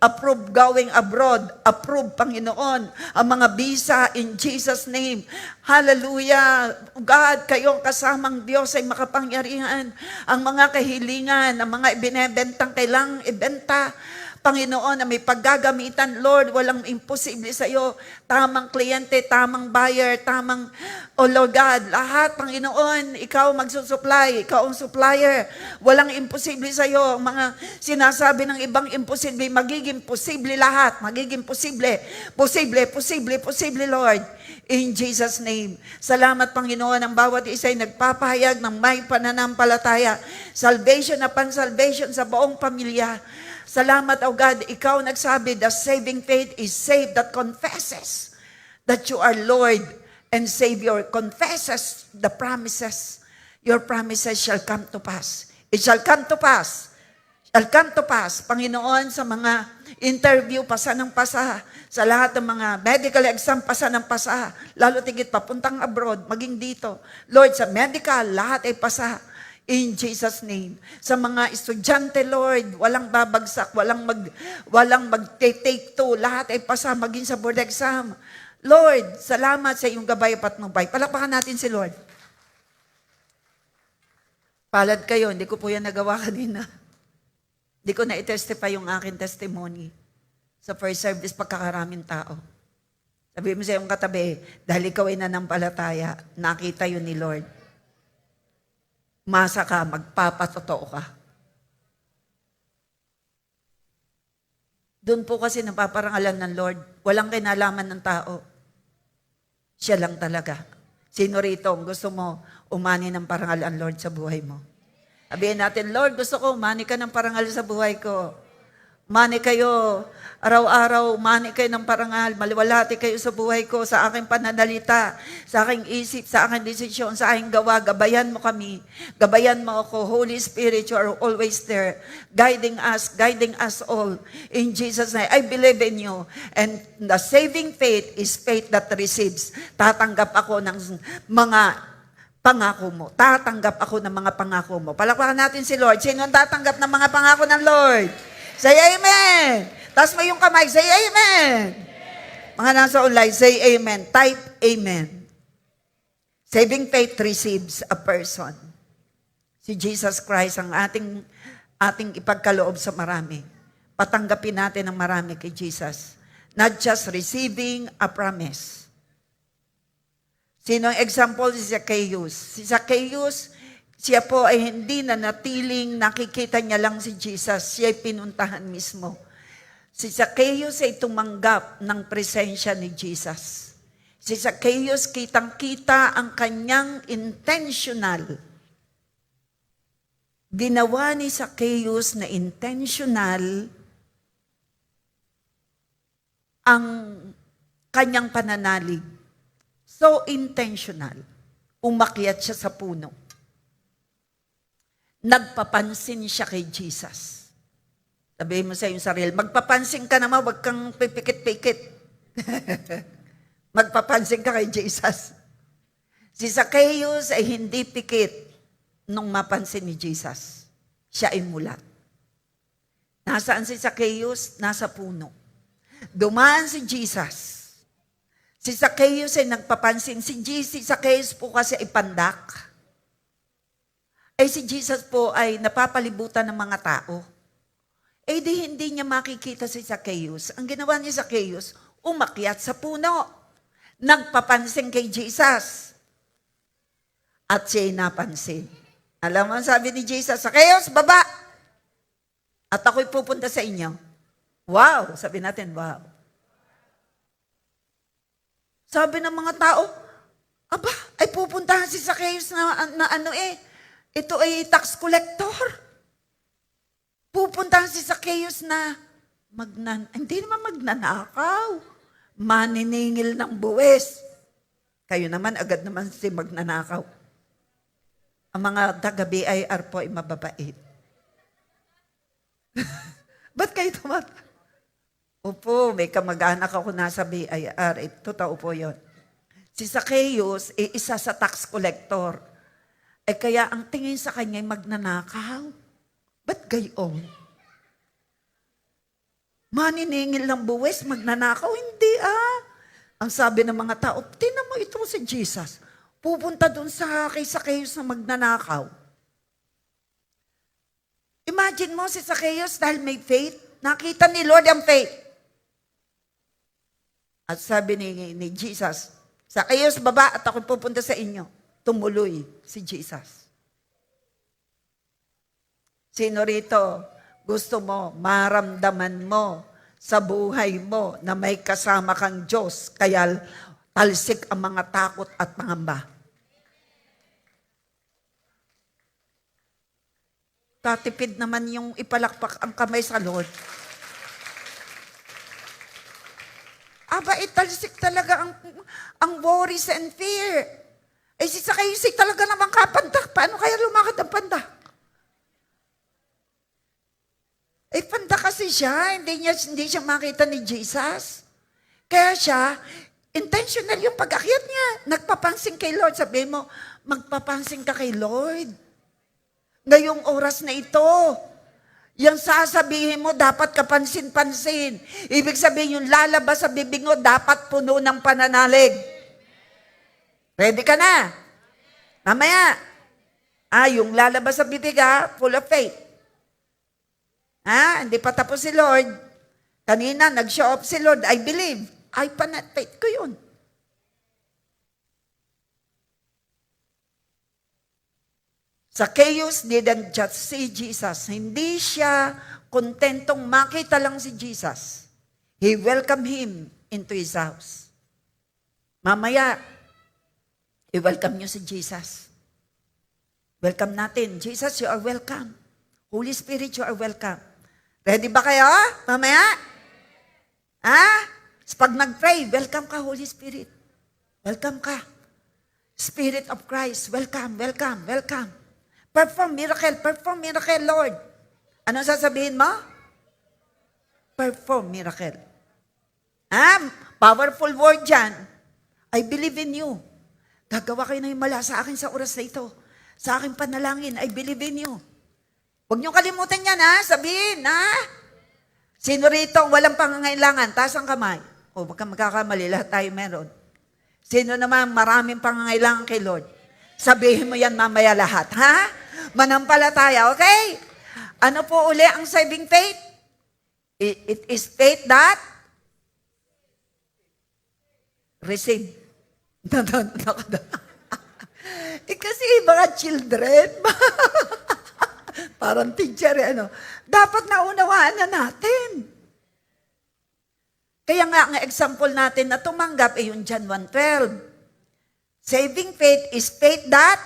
approve going abroad, approve, Panginoon, ang mga visa in Jesus' name. Hallelujah. God, kayong kasamang Diyos ay makapangyarihan. Ang mga kahilingan, ang mga ibinebentang kailangang ibenta, Panginoon, na may paggagamitan, Lord, walang imposible sa iyo. Tamang kliyente, tamang buyer, tamang, oh Lord God, lahat, Panginoon, ikaw magsusupply, ikaw ang supplier. Walang imposible sa iyo. Ang mga sinasabi ng ibang imposible, magiging posible lahat. Magiging posible, posible, Lord. In Jesus' name. Salamat, Panginoon, ang bawat isa ay nagpapahayag ng may pananampalataya. Salvation upon salvation sa buong pamilya. Salamat, O God, ikaw nagsabi, the saving faith is saved that confesses that you are Lord and Savior. Confesses the promises. Your promises shall come to pass. It shall come to pass. Shall come to pass. Panginoon, sa mga interview, pasa ng pasa. Sa lahat ng mga medical exam, pasa ng pasa. Lalo tigit papuntang abroad, maging dito. Lord, sa medical, lahat ay pasa. In Jesus' name. Sa mga estudyante, Lord, walang babagsak, walang mag-take two, lahat ay pasa, maging sa board exam. Lord, salamat sa iyong gabay at patnubay. Palakpakan natin si Lord. Palad kayo, hindi ko po yan nagawa kanina. Hindi ko na i-testify yung aking testimony sa first service pagkakaraming tao. Sabi mo sa iyong katabi, dahil ikaw ay nanampalataya, nakita yun ni Lord. Masa ka, magpapatotoo ka. Doon po kasi napaparangalan ng Lord. Walang kinalaman ng tao. Siya lang talaga. Sino rito gusto mo umani ng parangal ang Lord sa buhay mo? Sabihin natin, Lord, gusto ko umani ka ng parangal sa buhay ko. Umani kayo, araw-araw, umani kayo ng parangal, maliwalhati kayo sa buhay ko, sa aking pananalita, sa aking isip, sa aking desisyon, sa aking gawa. Gabayan mo kami. Gabayan mo ako. Holy Spirit, you are always there, guiding us all. In Jesus' name, I believe in you. And the saving faith is faith that receives. Tatanggap ako ng mga pangako mo. Tatanggap ako ng mga pangako mo. Palakpakan natin si Lord. Sino ang tatanggap ng mga pangako ng Lord? Say amen. Taas mo yung kamay. Say amen. Mga nasa online, say amen. Type amen. Saving faith receives a person. Si Jesus Christ ang ating ipagkaloob sa marami. Patanggapin natin ang marami kay Jesus. Not just receiving a promise. Sino ang example? Si Zacchaeus. Si Zacchaeus, siya po ay hindi na natiling nakikita niya lang si Jesus. Siya ay pinuntahan mismo. Si Zacchaeus ay tumanggap ng presensya ni Jesus. Si Zacchaeus, kitang-kita ang kanyang intentional. Ginawa ni Zacchaeus na intentional ang kanyang pananalig. So intentional. Umakyat siya sa puno. Nagpapansin siya kay Jesus. Sabihin mo sa iyong sarili, magpapansin ka naman, wag kang pipikit-pikit. Magpapansin ka kay Jesus. Si Zacchaeus ay hindi pikit nung mapansin ni Jesus. Siya ay mulat. Nasaan si Zacchaeus? Nasa puno. Dumaan si Jesus. Si Zacchaeus ay nagpapansin. Si Zacchaeus po kasi ay pandak. Ay si Jesus po ay napapalibutan ng mga tao. Eh di hindi niya makikita si Zacchaeus. Ang ginawa ni Zacchaeus, umakyat sa puno. Nagpapansin kay Jesus. At siya'y napansin. Alam mo, sabi ni Jesus, Zacchaeus, baba! At ako'y pupunta sa inyo. Wow! Sabi natin, wow. Sabi ng mga tao, aba, ay pupuntahan si Zacchaeus na ano ito ay tax collector. Pupuntahan si Zacchaeus na hindi naman magnanakaw. Maniningil ng buwis. Kayo naman, agad naman si magnanakaw. Ang mga taga-BIR po ay mababait. Ba't kayo Opo, may kamag-anak ako nasa BIR. Totoo po yun. Si Zacchaeus, isa sa tax collector. Kaya ang tingin sa kanya ay magnanakaw. Ba't gayon? Maniningil ng buwis, magnanakaw? Hindi Ang sabi ng mga tao, tinan mo ito si Jesus. Pupunta dun kay Zacchaeus na magnanakaw. Imagine mo si Zacchaeus dahil may faith. Nakita ni Lord ang faith. At sabi ni Jesus, Zacchaeus, baba at ako'y pupunta sa inyo. Tumuloy si Jesus. Sino rito gusto mo, maramdaman mo sa buhay mo na may kasama kang Diyos, kaya talsik ang mga takot at pangamba? Tatipid naman yung ipalakpak ang kamay sa Lord. Aba, italsik talaga ang worries and fear. Si Zacchaeus talaga naman kapandak. Paano kaya lumakad ang pandak? Panda kasi siya, hindi siya makita ni Jesus. Kaya siya, intentional yung pag-akyat niya. Nagpapansin kay Lord. Sabi mo, magpapansin ka kay Lord. Ngayong oras na ito, yung sasabihin mo, dapat kapansin-pansin. Ibig sabihin, yung lalabas sa bibig mo, dapat puno ng pananalig. Ready ka na? Mamaya. Yung lalabas sa bibig, full of faith. Hindi pa tapos si Lord. Kanina, nag-show up si Lord. I believe. Ay, faith ko yun. Zacchaeus didn't just see Jesus. Hindi siya kontentong makita lang si Jesus. He welcomed him into his house. Mamaya, i-welcome niyo si Jesus. Welcome natin. Jesus, you are welcome. Holy Spirit, you are welcome. Ready ba kayo? Mamaya? Pag nag-pray, welcome ka, Holy Spirit. Welcome ka. Spirit of Christ, welcome, welcome, welcome. Perform miracle, Lord. Ano sasabihin mo? Perform miracle. Powerful word yan. I believe in you. Gagawa kayo ng himala sa akin sa oras na ito. Sa aking panalangin, I believe in you. Huwag niyong kalimutan yan, sabihin, Sino rito walang pangangailangan? Taas ang kamay. Huwag kang magkakamali, lahat tayo meron. Sino naman maraming pangangailangan kay Lord? Sabihin mo yan mamaya lahat, Manampalataya, okay? Ano po uli ang saving faith? It is faith that receive. Kasi mga children, parang teacher, dapat naunawaan na natin. Kaya nga, ang example natin na tumanggap ay yung John 1:12. Saving faith is faith that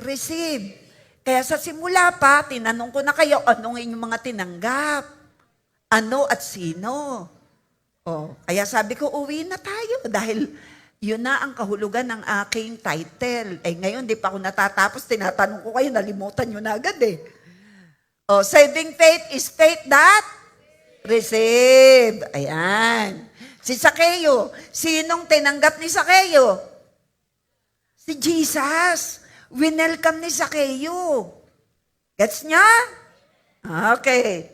receive. Kaya sa simula pa, tinanong ko na kayo, anong inyong mga tinanggap? Ano at sino? Kaya sabi ko, uwi na tayo dahil yun na ang kahulugan ng aking title. Ngayon, di pa ako natatapos, tinatanong ko kayo, nalimutan nyo na agad eh. Saving faith is faith that receive. Ayan. Si Zacchaeus, sinong tinanggap ni Zacchaeus? Si Jesus. Winelcome ni Zacchaeus. Gets niya? Okay.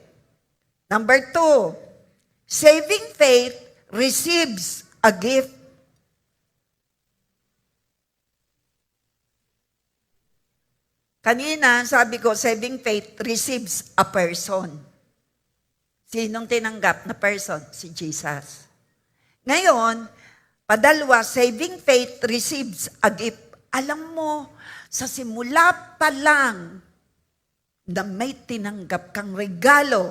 Number 2, saving faith receives a gift. Kanina, sabi ko, saving faith receives a person. Sinong tinanggap na person? Si Jesus. Ngayon, padalwa, saving faith receives a gift. Alam mo, sa simula pa lang na may tinanggap kang regalo.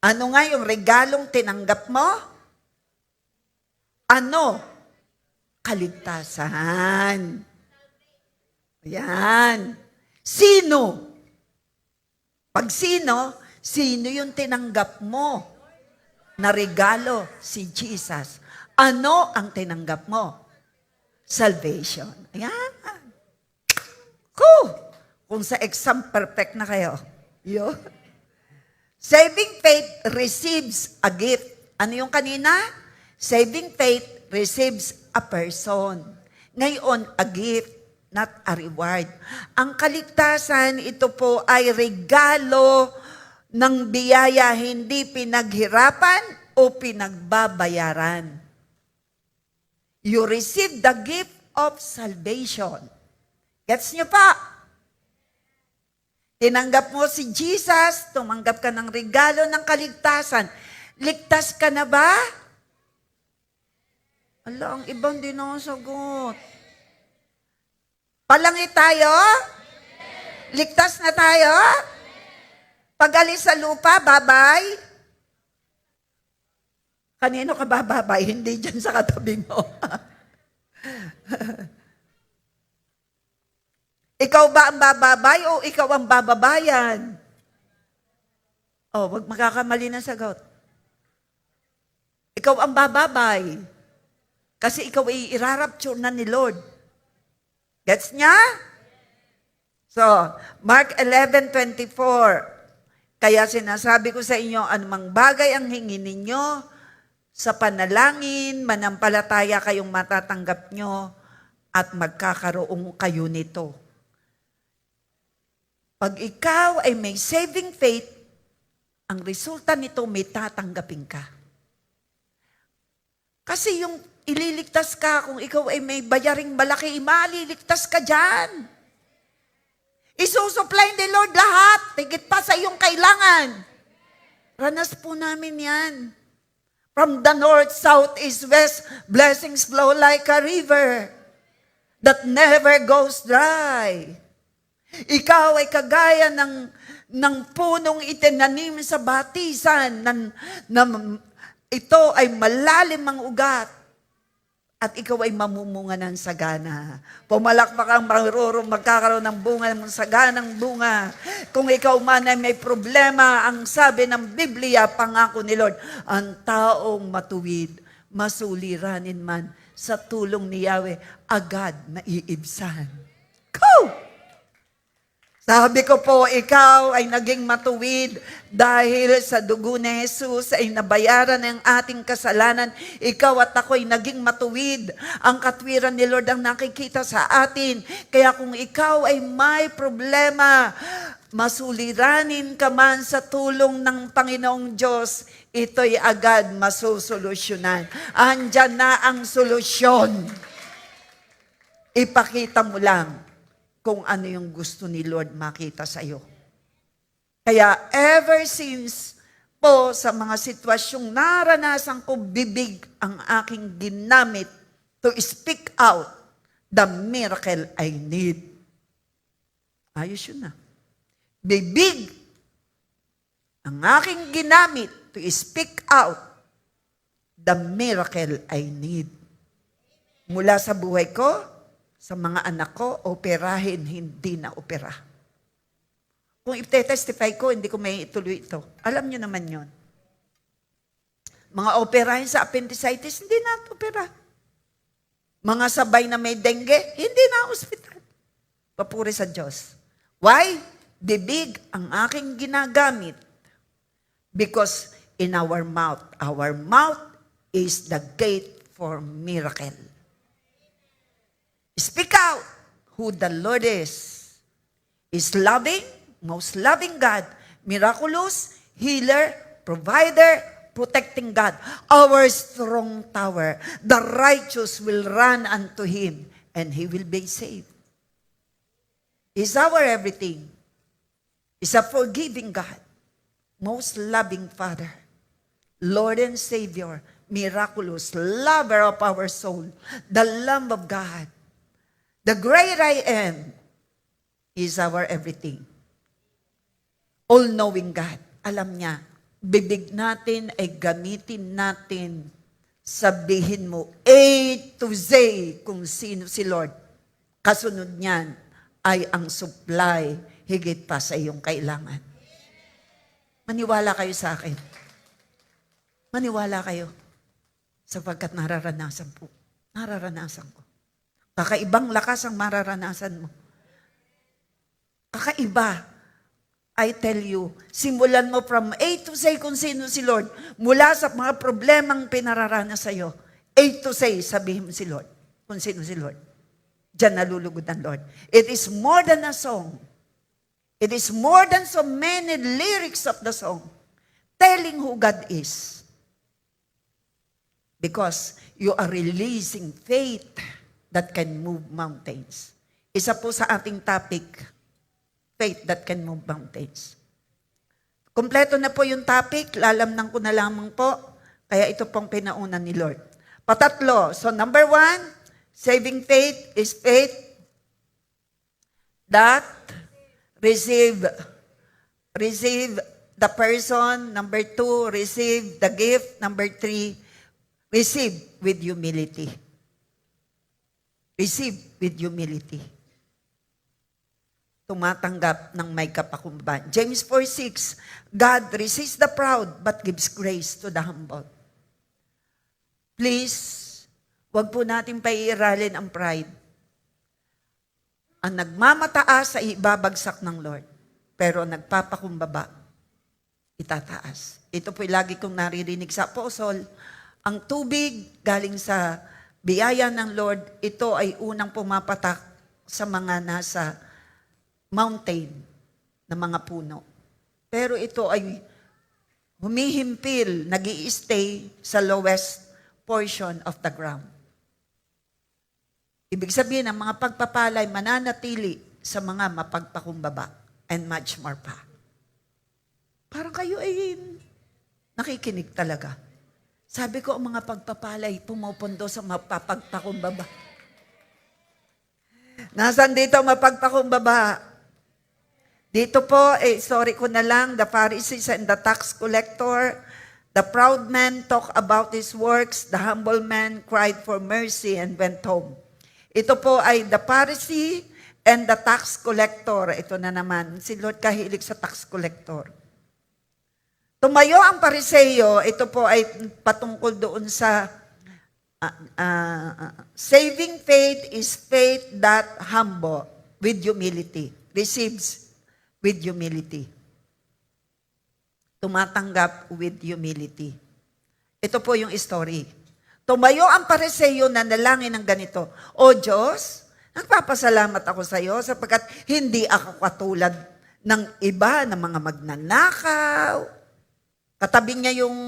Ano nga yung regalong tinanggap mo? Ano? Kaligtasan. Ayan. Sino? Pag sino yung tinanggap mo na regalo? Si Jesus. Ano ang tinanggap mo? Salvation. Ayan. Kung sa exam, perfect na kayo. Yun. Saving faith receives a gift. Ano yung kanina? Saving faith receives a person. Ngayon, a gift, not a reward. Ang kaligtasan, ito po ay regalo ng biyaya, hindi pinaghirapan o pinagbabayaran. You receive the gift of salvation. Gets niyo pa? Tinanggap mo si Jesus, tumanggap ka ng regalo ng kaligtasan. Ligtas ka na ba? Ala, ang ibang din ako sagot. Palangit tayo? Ligtas na tayo? Pag-alis sa lupa, bye-bye? Kanino ka bababay? Hindi dyan sa katabi mo. Ikaw ba ang bababay o ikaw ang bababayan? Wag makakamali ng sagot. Ikaw ang bababay. Kasi ikaw ay irarapture na ni Lord. Gets niya? So, Mark 11:24. Kaya sinasabi ko sa inyo, anumang bagay ang hingin ninyo, sa panalangin, manampalataya kayong matatanggap nyo at magkakaroon kayo nito. Pag ikaw ay may saving faith, ang resulta nito may tatanggapin ka. Kasi yung ililigtas ka, kung ikaw ay may bayaring malaki, maliligtas ka dyan. Isusupply ni Lord lahat, tigit pa sa iyong kailangan. Ranas po namin yan. From the north, south, east, west, blessings flow like a river that never goes dry. Ikaw ay kagaya ng punong itinanim sa batisan, ito ay malalim ang ugat, at ikaw ay mamumunga ng sagana. Pumalakpak ang magkakaroon ng bunga, ng saganang bunga. Kung ikaw man ay may problema, ang sabi ng Biblia, pangako ni Lord, ang taong matuwid, masuliranin man sa tulong ni Yahweh, agad na iibsan. Go! Sabi ko po, ikaw ay naging matuwid dahil sa dugo ni Jesus ay nabayaran ng ating kasalanan. Ikaw at ako ay naging matuwid. Ang katwiran ni Lord ang nakikita sa atin. Kaya kung ikaw ay may problema, masuliranin ka man sa tulong ng Panginoong Diyos, ito'y agad masusolusyonan. Andyan na ang solusyon. Ipakita mo lang kung ano yung gusto ni Lord makita sa iyo. Kaya ever since po sa mga sitwasyong naranasan ko, bibig ang aking ginamit to speak out the miracle I need. Ayos yun na. Bibig ang aking ginamit to speak out the miracle I need. Mula sa buhay ko, sa mga anak ko, operahin, hindi na opera. Kung ite-testify ko, hindi ko may ituloy ito. Alam niyo naman yon. Mga operahin sa appendicitis, hindi na opera. Mga sabay na may dengue, hindi na ospital. Papuri sa Diyos. Why? Bibig ang aking ginagamit. Because in our mouth is the gate for miracle. Speak out who the Lord is. Is loving, most loving God, miraculous, healer, provider, protecting God, our strong tower. The righteous will run unto Him and He will be saved. He's our everything. He's a forgiving God, most loving Father, Lord and Savior, miraculous, lover of our soul, the Lamb of God, the great I am, is our everything. All-knowing God, alam niya, bibig natin ay gamitin natin, sabihin mo A to Z kung sino si Lord. Kasunod niyan ay ang supply higit pa sa iyong kailangan. Maniwala kayo sa akin. Maniwala kayo sapagkat nararanasan po. Nararanasan ko. Kakaibang lakas ang mararanasan mo. Kakaiba. I tell you, simulan mo from A to Z kung sino si Lord. Mula sa mga problemang pinararanas sa iyo, A to Z, sabihin mo si Lord. Kung sino si Lord. Diyan nalulugod ang Lord. It is more than a song. It is more than so many lyrics of the song telling who God is. Because you are releasing faith that can move mountains. Isa po sa ating topic, faith that can move mountains. Kompleto na po yung topic, lalamnan ko na lamang po, kaya ito pong pinaunan ni Lord. Patatlo. So number 1, saving faith is faith that receive the person. Number 2, receive the gift. Number 3, receive with humility. Receive with humility. Tumatanggap ng may kapakumbaba. James 4:6, God resists the proud but gives grace to the humble. Please, wag po natin paiiralin ang pride. Ang nagmamataas ay ibabagsak ng Lord. Pero ang nagpapakumbaba, itataas. Ito po'y lagi kong naririnig sa apostol. Ang tubig galing sa biyaya ng Lord, ito ay unang pumapatak sa mga nasa mountain na mga puno. Pero ito ay humihimpil, nag-i-stay sa lowest portion of the ground. Ibig sabihin, ang mga pagpapalay mananatili sa mga mapagpakumbaba and much more pa. Parang kayo ay nakikinig talaga. Sabi ko, ang mga pagpapalay pumupundo sa mapapagpakumbaba. Nasaan dito mapagpakumbaba? Dito po, sorry ko na lang, the Pharisees and the tax collector, the proud man talked about his works, the humble man cried for mercy and went home. Ito po ay the Pharisee and the tax collector. Ito na naman, si Lord kahilig sa tax collector. Tumayo ang Pariseo, ito po ay patungkol doon sa saving faith is faith that humble with humility. Receives with humility. Tumatanggap with humility. Ito po yung story. Tumayo ang Pariseo na nalangin ng ganito, O Diyos, nagpapasalamat ako sa iyo sapagkat hindi ako katulad ng iba na mga magnanakaw. Katabi niya yung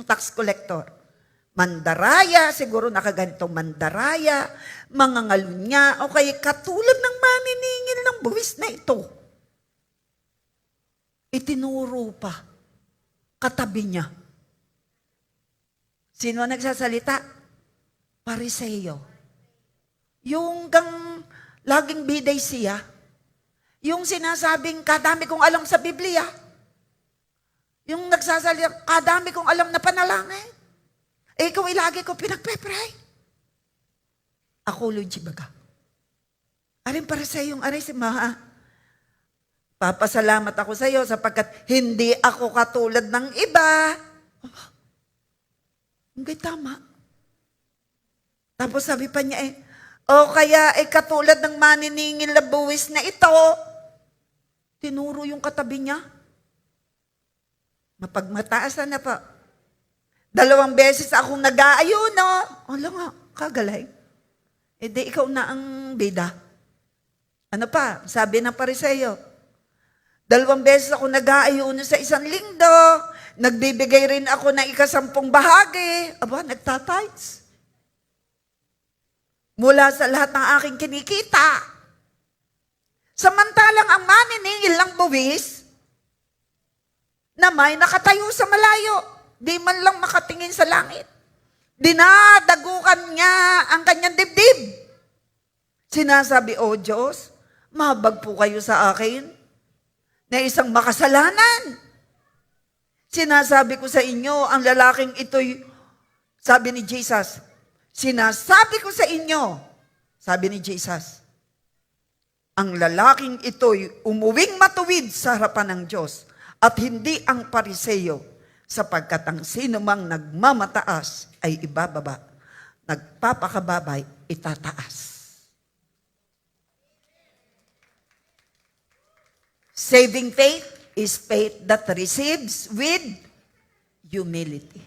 tax collector. Mandaraya, siguro nakaganitong mandaraya, mga ngalunya, o kaya katulad ng maniningil ng buwis na ito. Itinuro pa. Katabi niya. Sino nagsasalita? Pariseo. Yung laging biday siya. Yung sinasabing, kadami kong alam sa Biblia. Yung nagsasalita, kadami kong alam na panalangin. ikaw ay lagi ko pinagpe-pray. Ako, Lord, baga. Arin para sa iyong aray si Maha. Papasalamat ako sa iyo sapagkat hindi ako katulad ng iba. Hindi tama. Tapos sabi pa niya kaya katulad ng maniningil na buwis na ito. Tinuro yung katabi niya. Mapagmataasan na pa. 2 beses akong nag-aayuno. Ala nga, kagaling. Di ikaw na ang bida. Ano pa? Sabi ng Pariseo. 2 beses ako nag-aayuno sa 1 linggo. Nagbibigay rin ako ng 10 bahagi. Aba, nagtatights. Mula sa lahat ng aking kinikita. Samantalang ang maniningil ng buwis na may nakatayo sa malayo, di man lang makatingin sa langit. Dinadagukan niya ang kanyang dibdib. Sinasabi, O Diyos, mahabag po kayo sa akin na isang makasalanan. Sinasabi ko sa inyo, ang lalaking ito'y, sabi ni Jesus, sinasabi ko sa inyo, sabi ni Jesus, ang lalaking ito'y umuwing matuwid sa harapan ng Diyos at hindi ang Pariseo, sapagkat ang sino mang nagmamataas ay ibababa, nagpapakababay itataas. Saving faith is faith that receives with humility.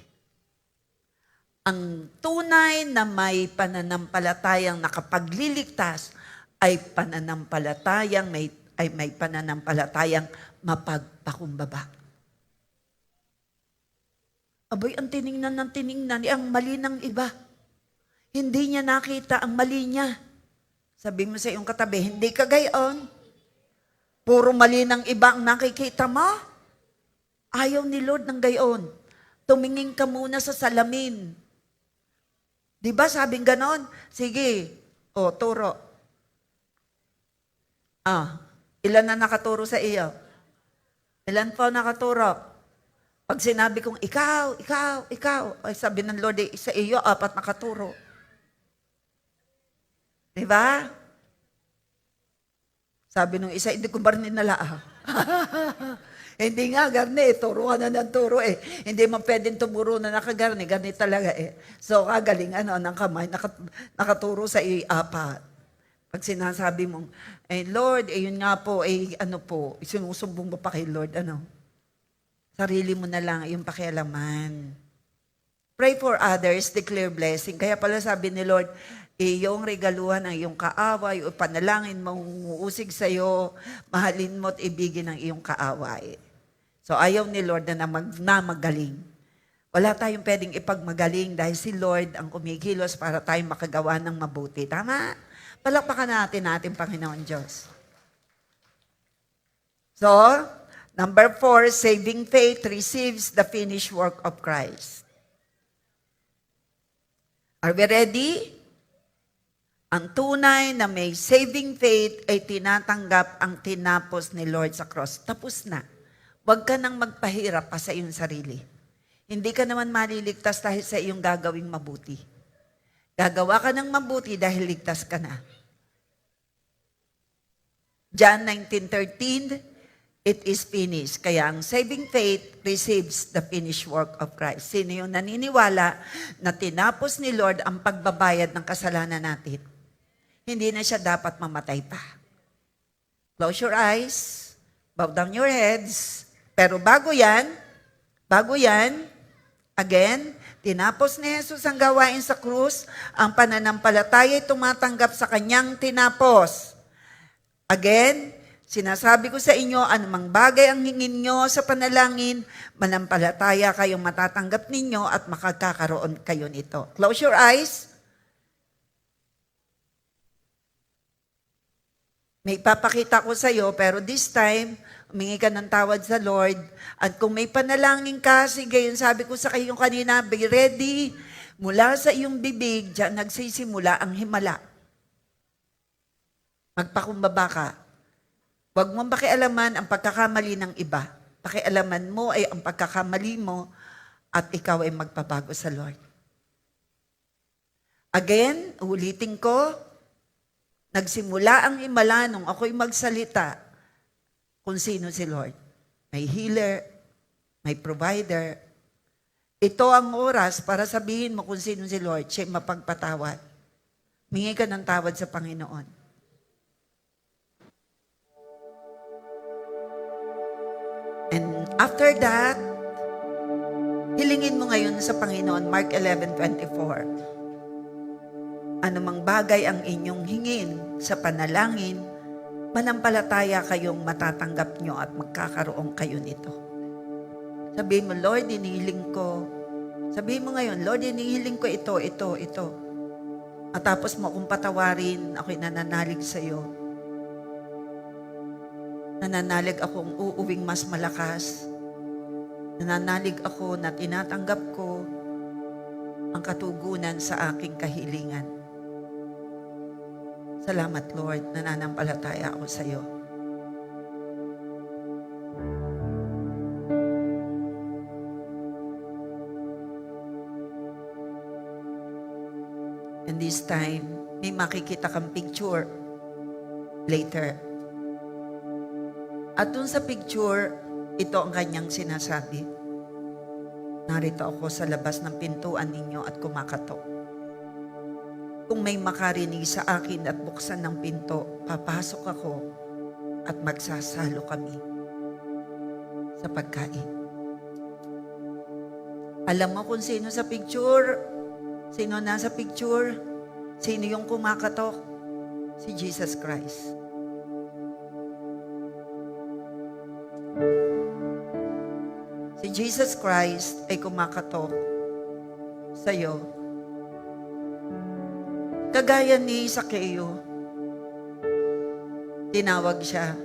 Ang tunay na may pananampalatayang nakapagliligtas ay pananampalatayang may pananampalatayang mapagpakumbaba. Aboy, ang tiningnan ng tiningnan, ang mali ng iba. Hindi niya nakita ang mali niya. Sabi mo sa iyong katabi, hindi ka gayon. Puro mali ng iba ang nakikita mo. Ayaw ni Lord ng gayon. Tumingin ka muna sa salamin. Diba sabing ganon? Sige, turo. Ilan na nakaturo sa iyo? Ilan po nakaturo? Pag sinabi kong ikaw, ay sabi ng Lord, sa iyo, 4 nakaturo. Diba? Sabi nung isa, hindi ko ba rin nala. Hindi nga, garni, turo ka na ng turo Hindi man pwedeng tumuro na nakagarni, garni talaga So, kagaling, ng kamay, nakaturo sa iyo 4. Pag sinasabi mong, Lord, yun nga po, sinusumbong mo pa kay Lord, sarili mo na lang yung pakialaman. Pray for others, declare blessing. Kaya pala sabi ni Lord, iyong regaluhan ang iyong kaaway o panalangin mong uusig sa'yo, mahalin mo at ibigin ang iyong kaaway. So ayaw ni Lord na magaling. Wala tayong pwedeng ipagmagaling dahil si Lord ang kumikilos para tayong makagawa ng mabuti. Tama? Palakpakan natin Panginoon Diyos. So, number 4, saving faith receives the finished work of Christ. Are we ready? Ang tunay na may saving faith ay tinatanggap ang tinapos ni Lord sa cross. Tapos na. Huwag ka nang magpahirap pa sa iyong sarili. Hindi ka naman maliligtas dahil sa iyong gagawing mabuti. Gagawa ka ng mabuti dahil ligtas ka na. John 19:13, it is finished. Kaya ang saving faith receives the finished work of Christ. Sino yung naniniwala na tinapos ni Lord ang pagbabayad ng kasalanan natin? Hindi na siya dapat mamatay pa. Close your eyes, bow down your heads. Pero bago yan, again, tinapos ni Jesus ang gawain sa krus, ang pananampalataya ay tumatanggap sa kanyang tinapos. Again, sinasabi ko sa inyo, anumang bagay ang hingin nyo sa panalangin, manampalataya kayong matatanggap ninyo at makakakaroon kayo nito. Close your eyes. May ipapakita ko sa iyo, pero this time, humingi ka ng tawad sa Lord. At kung may panalangin ka, sige, yun sabi ko sa kayo kanina, be ready. Mula sa iyong bibig, dyan nagsisimula ang himala. Magpakumbaba ka. Huwag mong pakialaman ang pagkakamali ng iba. Pakialaman mo ay ang pagkakamali mo at ikaw ay magpabago sa Lord. Again, ulitin ko, nagsimula ang himala nung ako'y magsalita kung sino si Lord. May healer, may provider. Ito ang oras para sabihin mo kung sino si Lord, siya mapagpatawad. Mingi ka ng tawad sa Panginoon. And after that, hilingin mo ngayon sa Panginoon, Mark 11:24. Anumang bagay ang inyong hingin sa panalangin, manampalataya kayong matatanggap nyo at magkakaroon kayo nito. Sabihin mo, Lord, inihiling ko. Sabihin mo ngayon, Lord, inihiling ko ito. At tapos mo akong patawarin, ako'y nananalig sa iyo. Nananalig akong uuwing mas malakas. Nananalig ako na tinatanggap ko ang katugunan sa aking kahilingan. Salamat, Lord, nananampalataya ako sa iyo. And this time, may makikita kang picture later. At dun sa picture, ito ang kanyang sinasabi. Narito ako sa labas ng pintuan ninyo at kumakatok. Kung may makarinig sa akin at buksan ng pinto, papasok ako at magsasalo kami sa pagkain. Alam mo kung sino sa picture? Sino nasa picture? Sino yung kumakatok? Si Jesus Christ. Si Jesus Christ ay kumakatok sa iyo. Kagaya ni Zaccheo, tinawag siya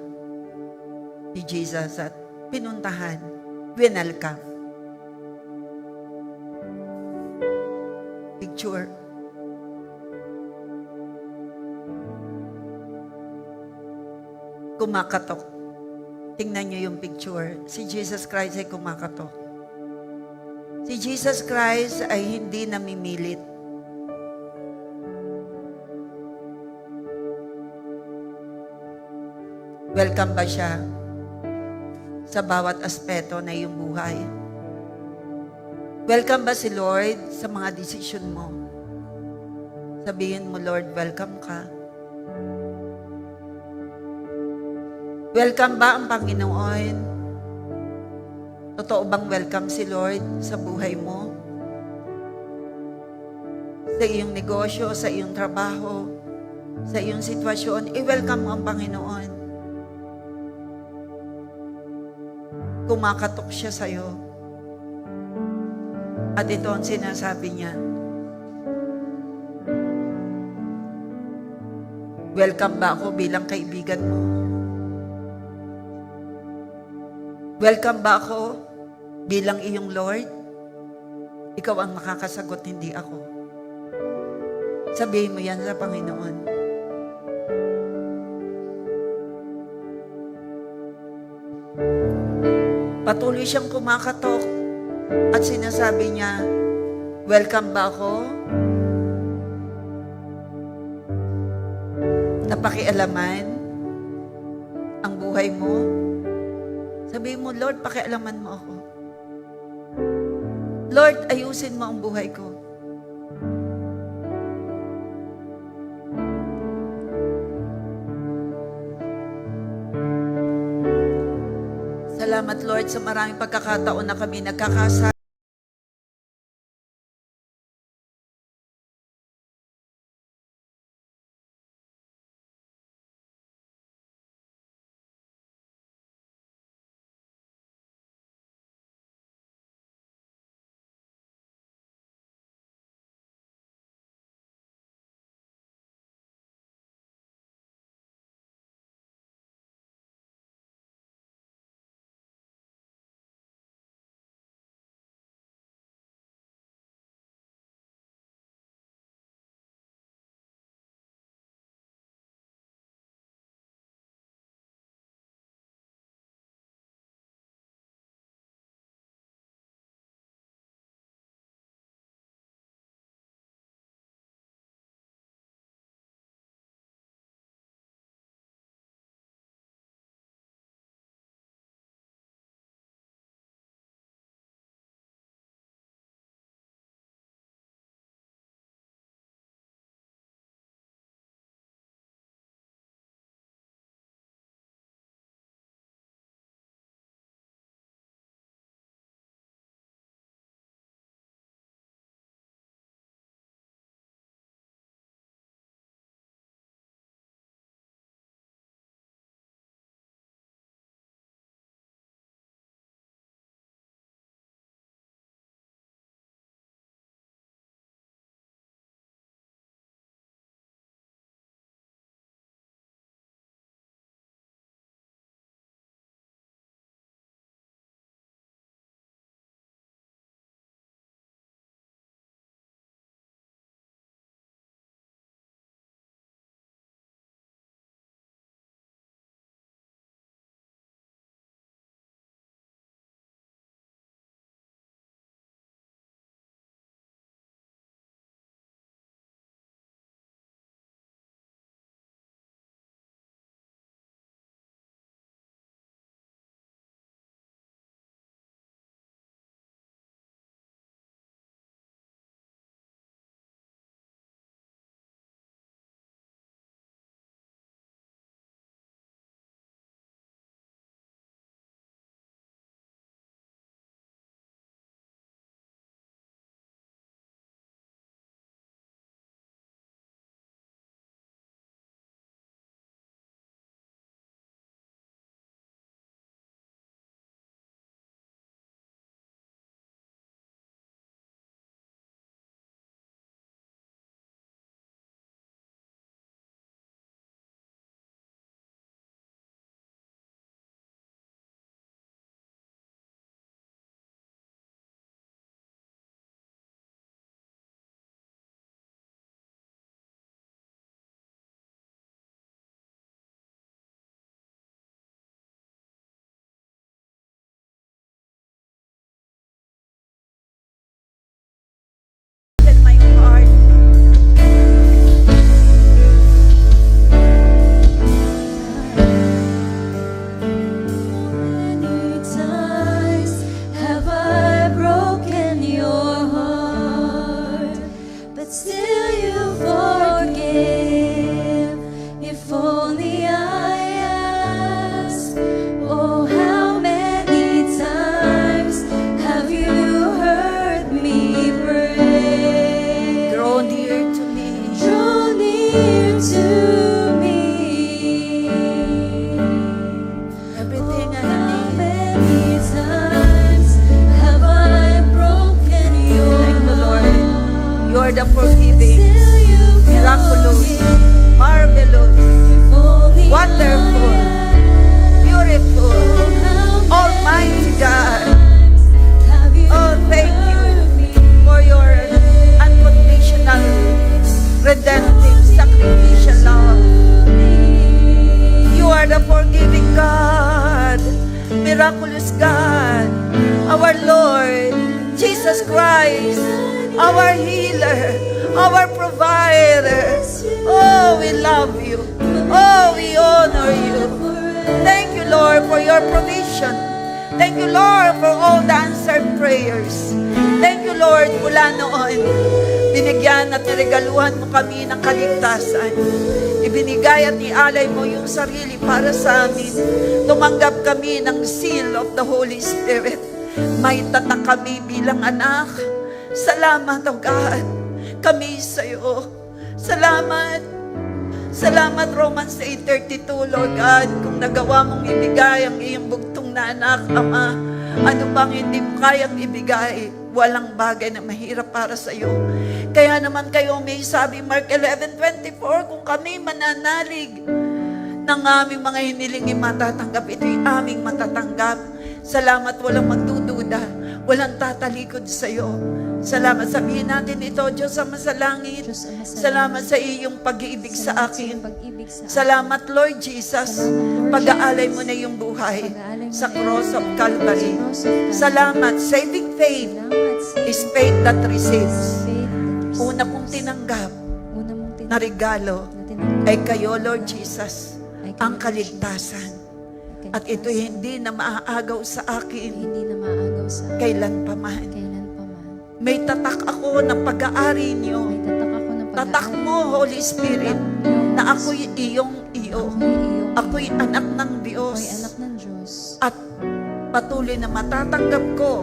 ni Jesus at pinuntahan, winelcome. Picture. Kumakatok. Tingnan niyo yung picture. Si Jesus Christ ay kumakatok. Si Jesus Christ ay hindi namimilit. Welcome ba siya sa bawat aspeto na iyong buhay? Welcome ba si Lord sa mga desisyon mo? Sabihin mo, Lord, welcome ka. Welcome ba ang Panginoon? Totoo bang welcome si Lord sa buhay mo? Sa iyong negosyo, sa iyong trabaho, sa iyong sitwasyon, i-welcome mo ang Panginoon. Kumakatok siya sa iyo. At ito ang sinasabi niya. Welcome ba ako bilang kaibigan mo? Welcome ba ako bilang iyong Lord? Ikaw ang makakasagot, hindi ako. Sabihin mo yan sa Panginoon. Patuloy siyang kumakatok at sinasabi niya, welcome ba ako? Napakialaman ang buhay mo? Sabihin mo, Lord, pakialaman mo ako. Lord, ayusin mo ang buhay ko. Salamat, Lord, sa maraming pagkakataon na kami nagkakasama. forgiving, miraculous, marvelous, wonderful, beautiful, almighty God. Oh, thank you for your unconditional, redemptive, sacrificial love. You are the forgiving God, miraculous God, our Lord, Jesus Christ, our healer, our provider. Oh, we love you. Oh, we honor you. Thank you, Lord, for your provision. Thank you, Lord, for all the answered prayers. Thank you, Lord, mula noon, binigyan at niregaluhan mo kami ng kaligtasan. Ibinigay at nialay mo yung sarili para sa amin. Tumanggap kami ng seal of the Holy Spirit. May tatak kami bilang anak. Salamat, O God, kami sa iyo. Salamat. Salamat, Romans 8:32, Lord God, kung nagawa mong ibigay ang iyong bugtong na anak, Ama, ano bang hindi mo kayang ibigay? Walang bagay na mahirap para sa iyo. Kaya naman kayo may sabi, Mark 11:24, kung kami mananalig ng aming mga hiniling matatanggap, ito'y aming matatanggap. Salamat, walang magdududa, walang tatalikod sa iyo. Salamat, sabihin natin ito, Diyos Ama sa langit. Salamat sa iyong pag-ibig sa akin. Salamat, Lord Jesus, pag-aalay mo na iyong buhay sa cross of Calvary. Salamat, saving faith is faith that receives. Una kong tinanggap na regalo ay kayo, Lord Jesus, ang kaligtasan. At ito'y hindi na maaagaw sa akin kailan pa man. May tatak ako ng pag-aari niyo. Tatak mo, Holy Spirit, na ako'y iyong iyo. Ako'y anak ng Diyos. At patuloy na matatanggap ko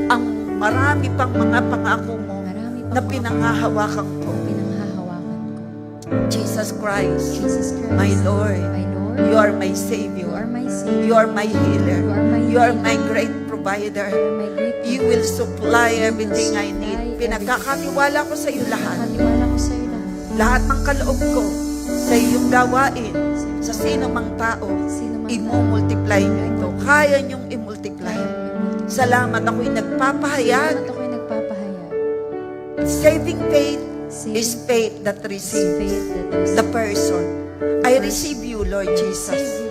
ang marami pang mga pangako mo na pinanghahawakan ko. Jesus Christ, my Lord, you are my Savior. You are my healer. You are my great provider. You will supply everything I need. Pinagkakatiwala ko sa iyo lahat. Lahat ng kaloob ko sa iyong gawain, sa sino mang tao, i-multiply niyo ito. Kaya niyong i-multiply. Salamat, ako'y nagpapahayag. Saving faith is faith that receives the person. I receive you, Lord Jesus.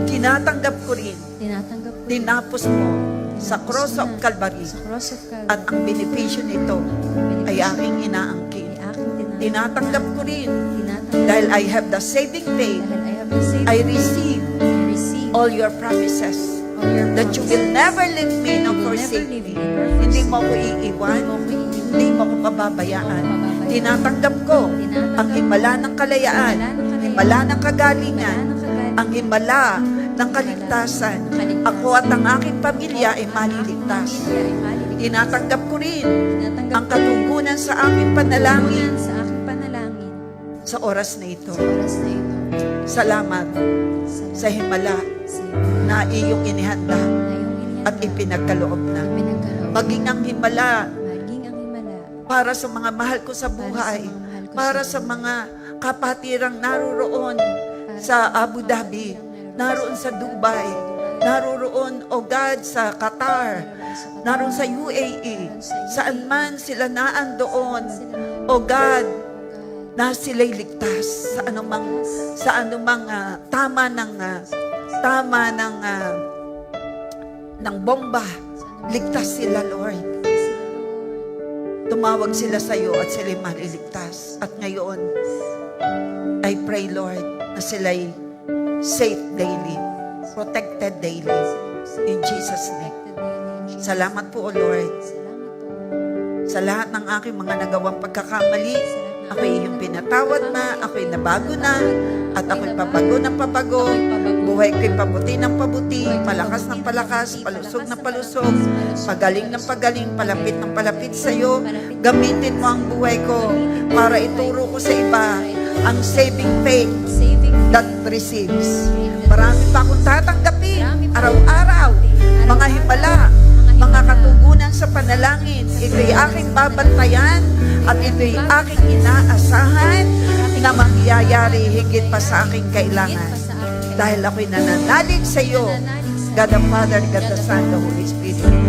Tinatanggap ko rin. Tinapos mo sa cross of Calvary. At ang benepisyo nito ay aking inaangkin. Tinatanggap ko rin dahil I have the saving faith. I receive all your promises that you will never leave me nor forsake me. Hindi mo ako iiwan. Hindi mo ako pababayaan. Tinatanggap ko ang himala ng kalayaan, himala ng kagalingan, ang himala ng kaligtasan. Ako at ang aking pamilya ay maliligtas. Tinatanggap ko rin ang katugunan sa aming panalangin sa oras na ito. Salamat sa himala na iyong inihanda at ipinagkaloob na. Maging ang himala para sa mga mahal ko sa buhay, para sa mga kapatirang naruroon sa Abu Dhabi, naroon sa Dubai, naroon, O God, sa Qatar, naroon sa UAE, saan man sila naandoon, O God, na sila'y ligtas sa anumang tama ng bomba. Ligtas sila, Lord. Tumawag sila sa iyo at sila'y maliligtas. At ngayon, I pray, Lord, na sila'y safe daily, protected daily. In Jesus' name. Salamat po, O Lord. Sa lahat ng aking mga nagawang pagkakamali, ako'y iyong pinatawad na, ako'y nabago na, at ako'y pabago ng pabago. Buhay ko'y pabuti ng pabuti, palakas ng palakas, palusog ng palusog, pagaling ng pagaling, palapit ng palapit sa iyo. Gamitin mo ang buhay ko para ituro ko sa iba ang saving faith that receives. Marami pa akong tatanggapin araw-araw, mga himala, mga katugunan sa panalangin. Ito'y aking babantayan at ito'y aking inaasahan na mangyayari higit pa sa aking kailangan. Dahil ako'y nananalig sa iyo, God the Father, God the Son, the Holy Spirit.